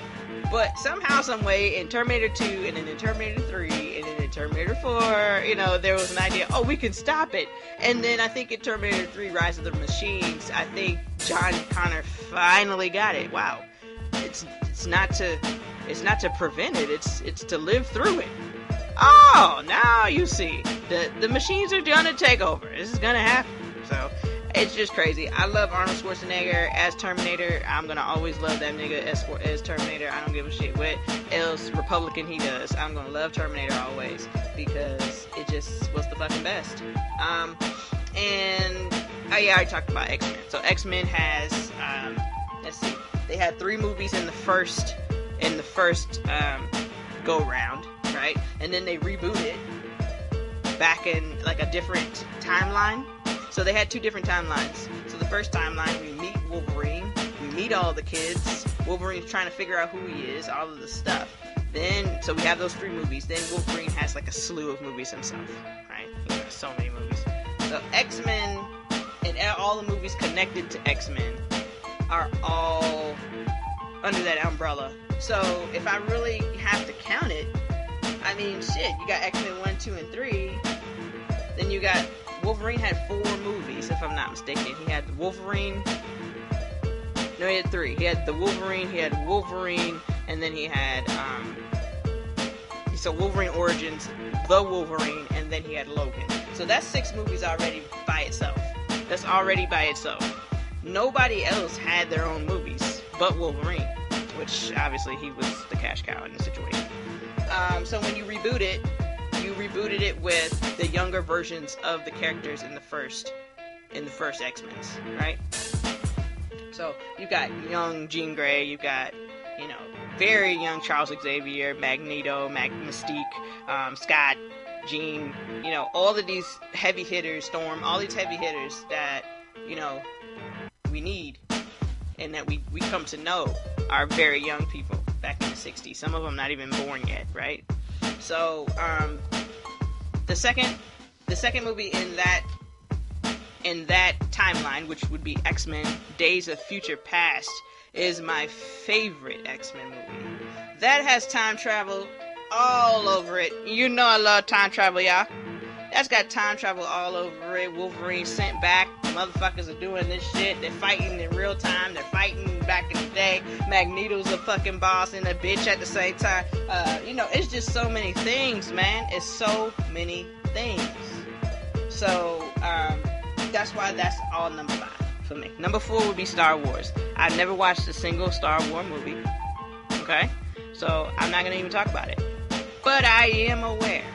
A: But somehow, some way, in Terminator 2, and then in Terminator 3, and then in Terminator 4, there was an idea, we can stop it. And then I think in Terminator 3, Rise of the Machines, I think John Connor finally got it. Wow. It's not to prevent it, it's to live through it. Oh, now you see. The machines are gonna take over. This is gonna happen. So, it's just crazy. I love Arnold Schwarzenegger as Terminator. I'm gonna always love that nigga as Terminator. I don't give a shit what else Republican he does. I'm gonna love Terminator always, because it just was the fucking best. And I already talked about X-Men. So X-Men has, let's see, they had 3 movies in the first go round, right? And then they rebooted back in like a different timeline. So they had 2 different timelines. So the first timeline, we meet Wolverine, we meet all the kids, Wolverine's trying to figure out who he is, all of the stuff. Then, so we have those 3 movies. Then Wolverine has like a slew of movies himself, right? He has so many movies. So X-Men, and all the movies connected to X-Men, are all under that umbrella. So if I really have to count it, I mean, shit, you got X-Men 1, 2, and 3. Then you got Wolverine had 4 movies, if I'm not mistaken. He had the Wolverine. No, he had 3. He had the Wolverine, and then he had, so Wolverine Origins, The Wolverine, and then he had Logan. So that's 6 movies already by itself. That's already by itself. Nobody else had their own movies but Wolverine, which obviously he was the cash cow in the situation. So when you rebooted it with the younger versions of the characters in the first X-Men's, right? So you got young Jean Grey, you got, very young Charles Xavier, Magneto, Mystique, Scott, Jean, all of these heavy hitters, Storm, all these heavy hitters that, we need and that we come to know are very young people back in the 60s. Some of them not even born yet, right? So, the second movie in that timeline, which would be X-Men Days of Future Past, is my favorite X-Men movie. That has time travel all over it. You know I love time travel, y'all. That's got time travel all over it. Wolverine sent back. Motherfuckers are doing this shit. They're fighting in real time. They're fighting back in the day. Magneto's a fucking boss and a bitch at the same time. It's just so many things, man. It's so many things. So, that's why that's all number 5 for me. Number 4 would be Star Wars. I've never watched a single Star Wars movie. Okay? So, I'm not going to even talk about it. But I am aware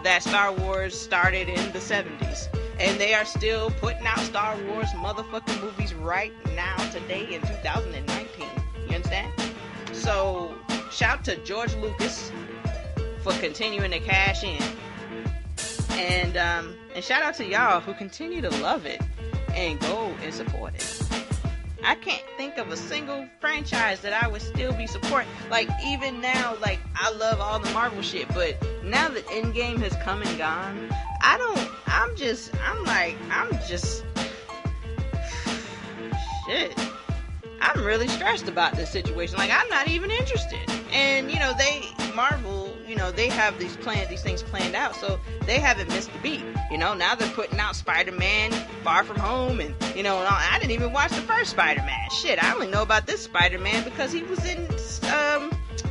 A: that Star Wars started in the 70s. And they are still putting out Star Wars motherfucking movies right now, today, in 2019. You understand? So, shout to George Lucas for continuing to cash in. And shout out to y'all who continue to love it and go and support it. I can't think of a single franchise that I would still be supporting. Like, even now, like, I love all the Marvel shit, but now that Endgame has come and gone, shit. I'm really stressed about this situation. Like, I'm not even interested. And, Marvel, they have these things planned out, so they haven't missed a beat. Now they're putting out Spider-Man Far From Home, and, I didn't even watch the first Spider-Man. Shit, I only know about this Spider-Man because he was in,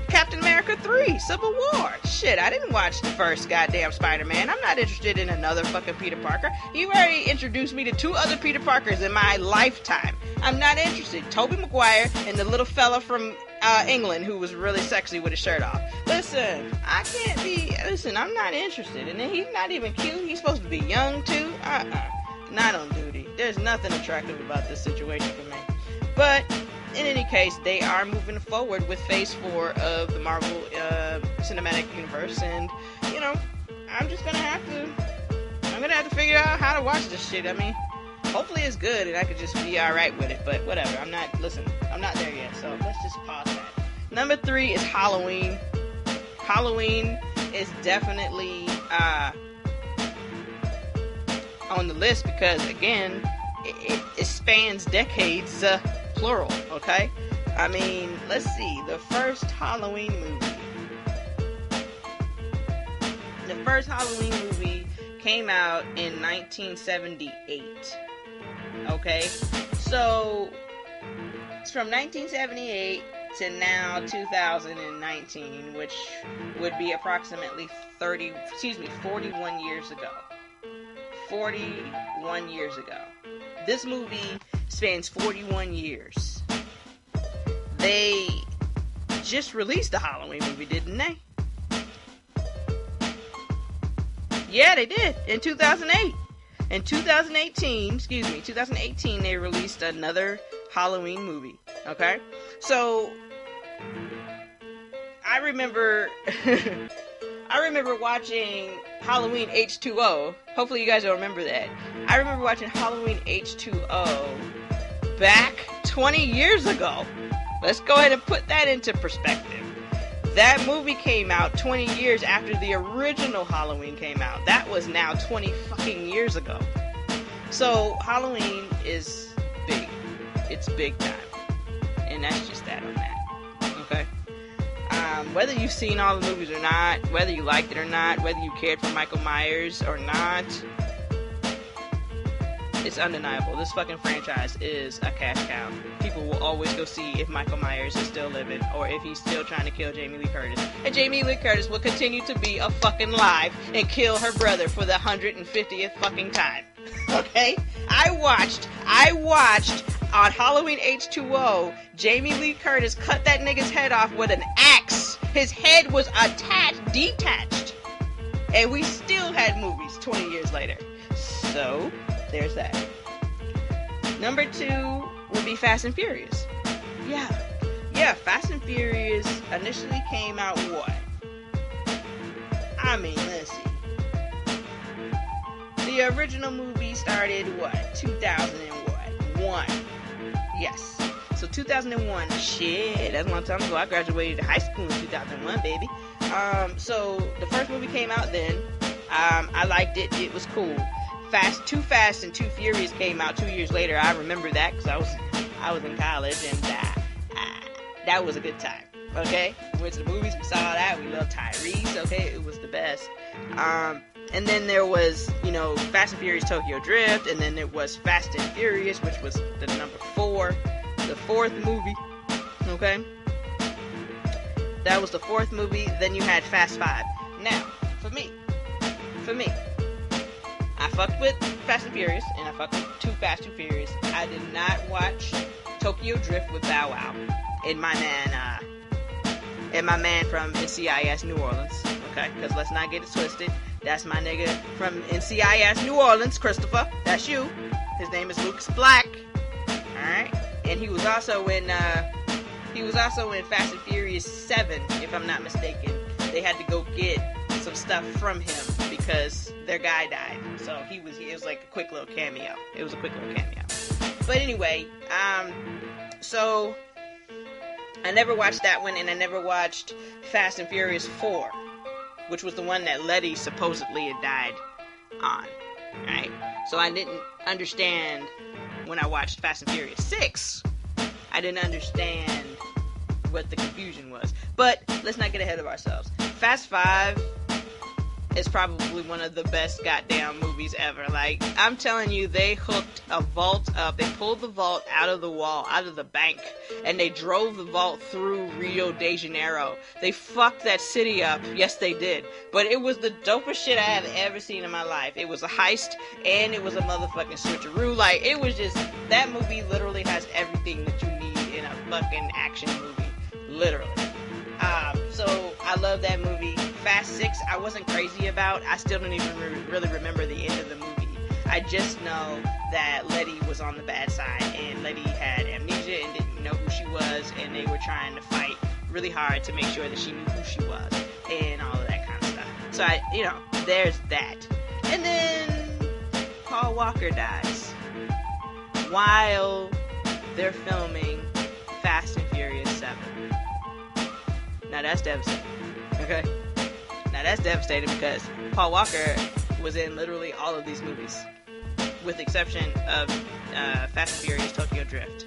A: Captain America 3, Civil War. Shit, I didn't watch the first goddamn Spider-Man. I'm not interested in another fucking Peter Parker. You already introduced me to 2 other Peter Parkers in my lifetime. I'm not interested. Tobey Maguire and the little fella from England who was really sexy with his shirt off. Listen, I'm not interested. And then he's not even cute. He's supposed to be young too. Not on duty. There's nothing attractive about this situation for me. But in any case, they are moving forward with Phase 4 of the Marvel Cinematic Universe, and I'm gonna have to figure out how to watch this shit. I mean, hopefully it's good and I could just be alright with it, but whatever. I'm not there yet, so let's just pause that. Number 3 is Halloween. Halloween is definitely on the list because, again, it spans decades, plural, okay? I mean, let's see, the first Halloween movie came out in 1978, okay? So, it's from 1978 to now 2019, which would be approximately 41 years ago. 41 years ago. This movie spans 41 years. They just released the Halloween movie, didn't they? Yeah, they did. In 2008. In 2018, they released another Halloween movie. Okay? So, I remember watching Halloween H2O. Hopefully you guys will remember that. I remember watching Halloween H2O back 20 years ago. Let's go ahead and put that into perspective. That movie came out 20 years after the original Halloween came out. That was now 20 fucking years ago. So, Halloween is big. It's big time. And that's just that on that. Okay? Whether you've seen all the movies or not, whether you liked it or not, whether you cared for Michael Myers or not, it's undeniable. This fucking franchise is a cash cow. People will always go see if Michael Myers is still living or if he's still trying to kill Jamie Lee Curtis. And Jamie Lee Curtis will continue to be a fucking live and kill her brother for the 150th fucking time. Okay? I watched on Halloween H2O, Jamie Lee Curtis cut that nigga's head off with an axe. His head was detached. And we still had movies 20 years later. So, there's that. Number 2 would be Fast and Furious. Yeah, Fast and Furious initially came out what? I mean, let's see. The original movie started what? 2001. Yes. So 2001, shit, that's a long time ago. I graduated high school in 2001, baby. So the first movie came out then. I liked it. It was cool. Too Fast and Too Furious came out 2 years later. I remember that because I was in college, and that was a good time. Okay, we went to the movies, we saw that, we loved Tyrese. Okay, it was the best. And then there was, Fast and Furious Tokyo Drift, and then there was Fast and Furious, which was the number 4, the 4th movie. Okay, that was the 4th movie. Then you had Fast 5. Now, for me, I fucked with Fast and Furious, and I fucked with Too Fast, Too Furious. I did not watch Tokyo Drift with Bow Wow and my man from NCIS New Orleans. Okay, because let's not get it twisted. That's my nigga from NCIS New Orleans, Christopher. That's you. His name is Lucas Black. All right, and he was also in Fast and Furious 7, if I'm not mistaken. They had to go get some stuff from him because their guy died. So it was like a quick little cameo. It was a quick little cameo. But anyway, so I never watched that one, and I never watched Fast and Furious 4, which was the one that Letty supposedly had died on. Right? So I didn't understand when I watched Fast and Furious 6. I didn't understand what the confusion was. But let's not get ahead of ourselves. Fast 5 is probably one of the best goddamn movies ever. Like, I'm telling you, they hooked a vault up. They pulled the vault out of the wall, out of the bank, and they drove the vault through Rio de Janeiro. They fucked that city up. Yes, they did. But it was the dopest shit I have ever seen in my life. It was a heist, and it was a motherfucking switcheroo. Like, it was just, that movie literally has everything that you need in a fucking action movie. Literally. So I love that movie. Fast 6, I wasn't crazy about. I still don't even really remember the end of the movie. I just know that Letty was on the bad side, and Letty had amnesia and didn't know who she was, and they were trying to fight really hard to make sure that she knew who she was, and all of that kind of stuff. So there's that. And then Paul Walker dies while they're filming Fast and Furious 7. Now that's devastating. Okay? Now that's devastating because Paul Walker was in literally all of these movies, with the exception of Fast and Furious Tokyo Drift.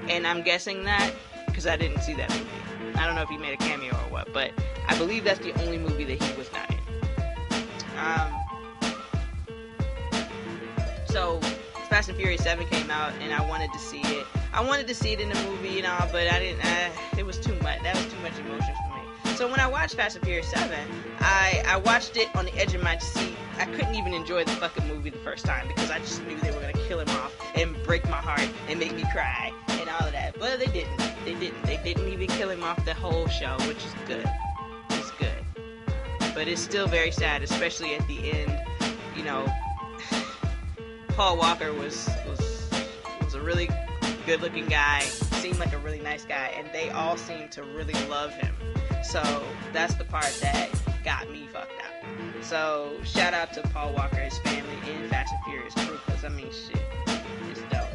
A: And I'm guessing that because I didn't see that movie. I don't know if he made a cameo or what, but I believe that's the only movie that he was not in. So Fast and Furious 7 came out, and I wanted to see it. I wanted to see it in the movie and all, but I didn't. It was too much. That was too much emotion for me. So when I watched Fast and Furious 7, I watched it on the edge of my seat. I couldn't even enjoy the fucking movie the first time because I just knew they were gonna kill him off and break my heart and make me cry and all of that. But they didn't. They didn't even kill him off the whole show, which is good. It's good. But it's still very sad, especially at the end. Paul Walker was a really good-looking guy, seemed like a really nice guy, and they all seemed to really love him. So that's the part that got me fucked up. So shout out to Paul Walker, his family, and Fast and Furious crew, because shit, it's dope.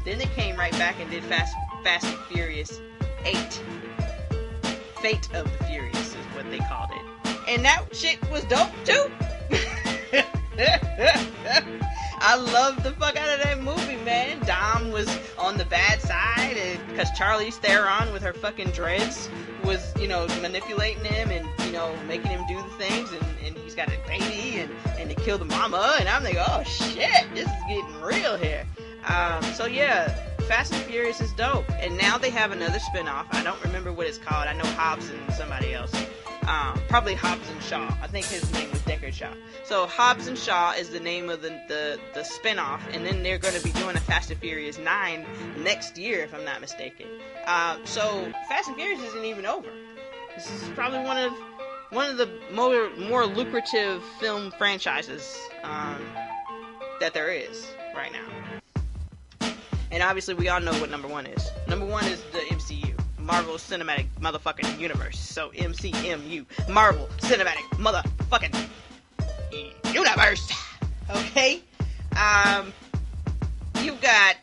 A: Then they came right back and did Fast and Furious 8. Fate of the Furious is what they called it. And that shit was dope too. I love the fuck out of that movie, man. Dom was on the bad side, because Charlize Theron with her fucking dreads was, manipulating him and, making him do the things, and he's got a baby, and they kill the mama, and I'm like, oh shit, this is getting real here. So yeah, Fast and Furious is dope, and now they have another spinoff. I don't remember what it's called. I know Hobbs and somebody else. Probably Hobbs and Shaw. I think his name was Deckard Shaw. So Hobbs and Shaw is the name of the spinoff, and then they're going to be doing a Fast and Furious 9 next year, if I'm not mistaken. So Fast and Furious isn't even over. This is probably one of the more lucrative film franchises that there is right now. And obviously we all know what number one is. Number one is the MCU. Marvel Cinematic Motherfucking Universe. So MCMU. Marvel Cinematic Motherfucking Universe. Okay? You've got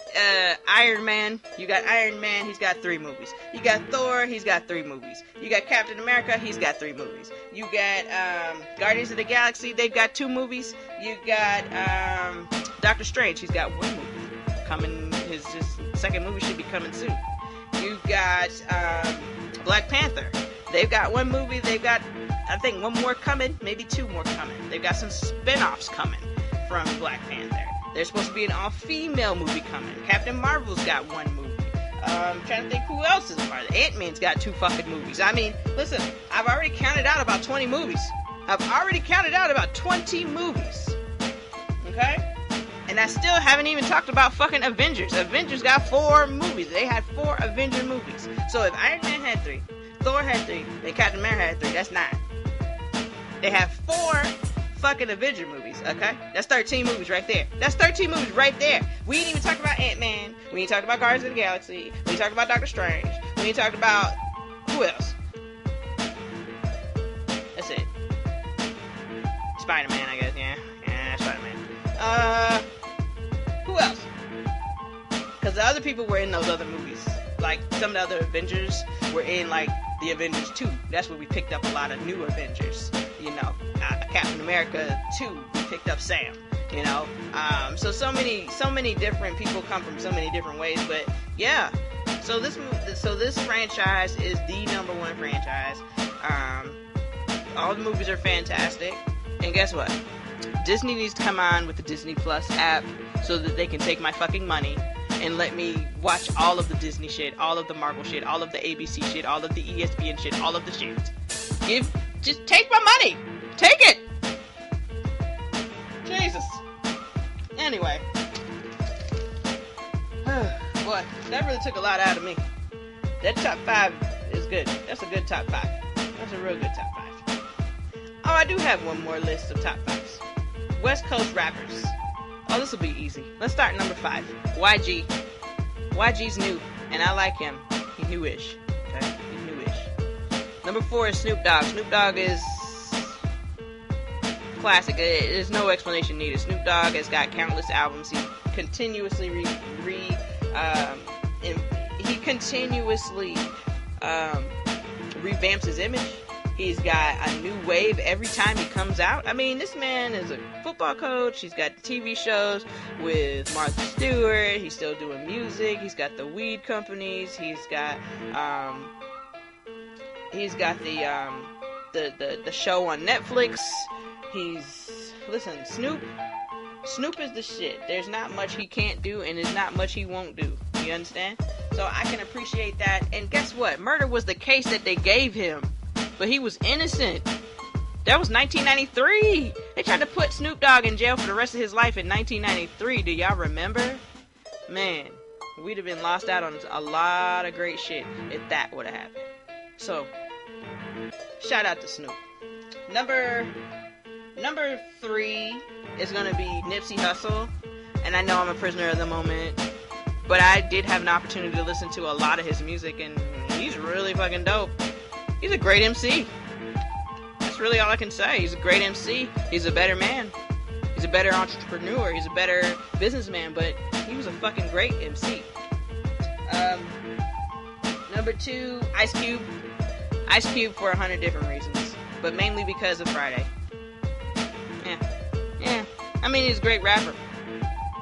A: Iron Man. You got Iron Man, he's got 3 movies. You got Thor, he's got 3 movies. You got Captain America, he's got 3 movies. You got Guardians of the Galaxy, they've got 2 movies. You got Doctor Strange, he's got 1 movie. Coming, his second movie should be coming soon. You've got Black Panther. They've got 1 movie. They've got, I think, 1 more coming. Maybe 2 more coming. They've got some spin-offs coming from Black Panther. There's supposed to be an all-female movie coming. Captain Marvel's got 1 movie. I'm trying to think who else is a part of it. Ant-Man's got 2 fucking movies. I mean, listen, I've already counted out about 20 movies. Okay? And I still haven't even talked about fucking Avengers. Avengers got 4 movies. They had 4 Avenger movies. So if Iron Man had 3, Thor had 3, and Captain America had 3, that's 9. They have 4 fucking Avenger movies, okay? That's 13 movies right there. We didn't even talk about Ant-Man. We ain't talked about Guardians of the Galaxy. We ain't talked about Doctor Strange. We ain't talked about... who else? That's it. Spider-Man, I guess, yeah. Yeah, Spider-Man. Who else? Because the other people were in those other movies. Like, some of the other Avengers were in, like, the Avengers 2. That's where we picked up a lot of new Avengers. Captain America 2, we picked up Sam. So many different people come from so many different ways. But, yeah. So this franchise is the number 1 franchise. All the movies are fantastic. And guess what? Disney needs to come on with the Disney Plus app so that they can take my fucking money and let me watch all of the Disney shit, all of the Marvel shit, all of the ABC shit, all of the ESPN shit, all of the shit. Just take my money. Take it. Jesus. Anyway. Boy, that really took a lot out of me. That top 5 is good. That's a good top 5. That's a real good top 5. Oh, I do have one more list of top 5s. West Coast rappers. Oh, this will be easy. Let's start number 5. YG. YG's new, and I like him. He's newish. Okay? He's newish. Number 4 is Snoop Dogg. Snoop Dogg is classic. There's no explanation needed. Snoop Dogg has got countless albums. He continuously revamps his image. He's got a new wave every time he comes out. I mean, this man is a football coach. He's got TV shows with Martha Stewart. He's still doing music. He's got the weed companies. He's got the show on Netflix. Listen, Snoop is the shit. There's not much he can't do, and there's not much he won't do. You understand? So I can appreciate that. And guess what? Murder was the case that they gave him. But he was innocent. That was 1993. They tried to put Snoop Dogg in jail for the rest of his life in 1993. Do y'all remember? Man, we'd have been lost out on a lot of great shit if that would have happened. So, shout out to Snoop. Number 3 is going to be Nipsey Hussle. And I know I'm a prisoner of the moment. But I did have an opportunity to listen to a lot of his music. And he's really fucking dope. He's a great MC. That's really all I can say. He's a great MC. He's a better man. He's a better entrepreneur. He's a better businessman. But he was a fucking great MC. Number 2, Ice Cube. Ice Cube for 100 different reasons. But mainly because of Friday. Yeah. I mean, he's a great rapper.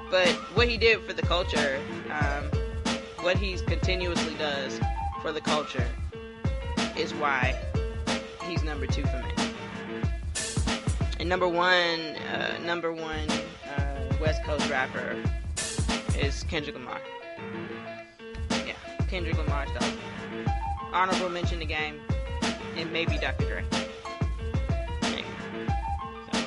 A: But what he did for the culture, what he continuously does for the culture, is why he's number 2 for me. And number one West Coast rapper is Kendrick Lamar. Yeah, Kendrick Lamar's dope. Honorable mention the Game, and maybe Dr. Dre. Maybe. So,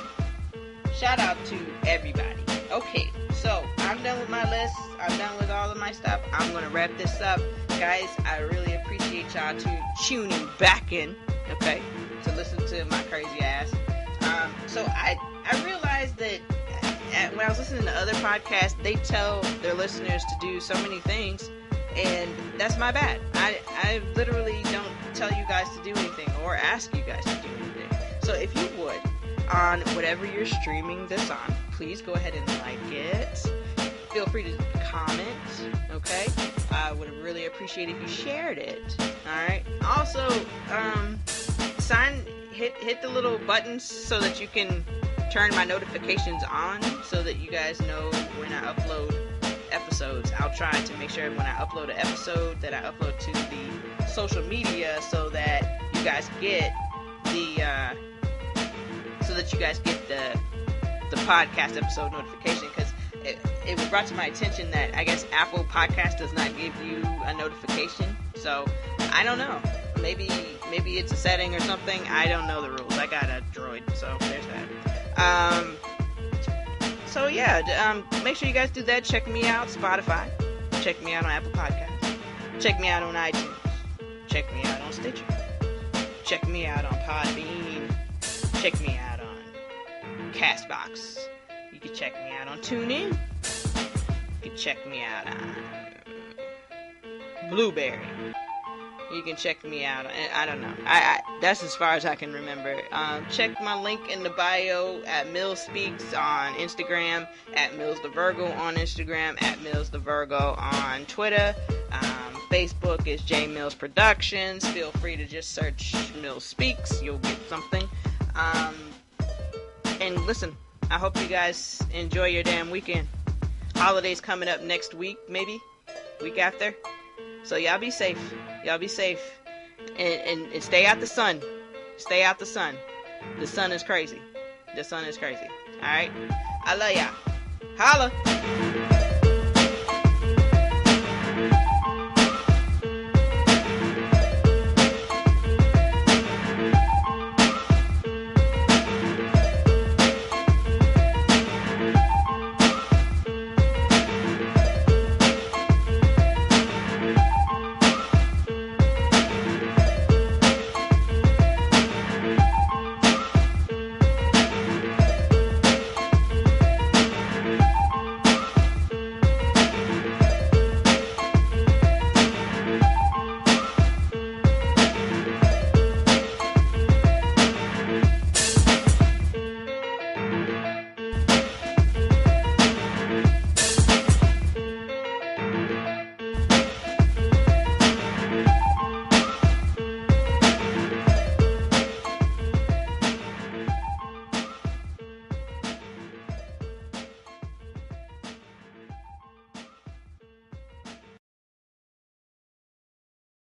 A: shout out to everybody. Okay, so I'm done with my list. I'm done with all of my stuff. I'm going to wrap this up. Guys, I really appreciate y'all tuning back in, okay, to listen to my crazy ass. So I realized that when I was listening to other podcasts, they tell their listeners to do so many things, and that's my bad. I literally don't tell you guys to do anything or ask you guys to do anything. So if you would, on whatever you're streaming this on, please go ahead and like it. Feel free to comment, okay? I would really appreciate if you shared it, alright? Also, hit the little buttons so that you can turn my notifications on so that you guys know when I upload episodes. I'll try to make sure when I upload an episode that I upload to the social media so that you guys get the podcast episode notification, because it was brought to my attention that I guess Apple Podcast does not give you a notification. So I don't know. Maybe it's a setting or something. I don't know the rules. I got a Droid, so there's that. So yeah, make sure you guys do that. Check me out Spotify. Check me out on Apple Podcasts. Check me out on iTunes. Check me out on Stitcher. Check me out on Podbean. Check me out on Castbox. You can check me out on TuneIn. You can check me out on Blueberry. You can check me out. I don't know. That's as far as I can remember. Check my link in the bio at Mills Speaks on Instagram, at Mills the Virgo on Instagram, at Mills the Virgo on Twitter. Facebook is J Mills Productions. Feel free to just search Mills Speaks. You'll get something. And listen, I hope you guys enjoy your damn weekend. Holidays coming up next week, maybe week after. So y'all be safe. Y'all be safe. And stay out the sun. Stay out the sun. The sun is crazy. The sun is crazy. Alright? I love y'all. Holla!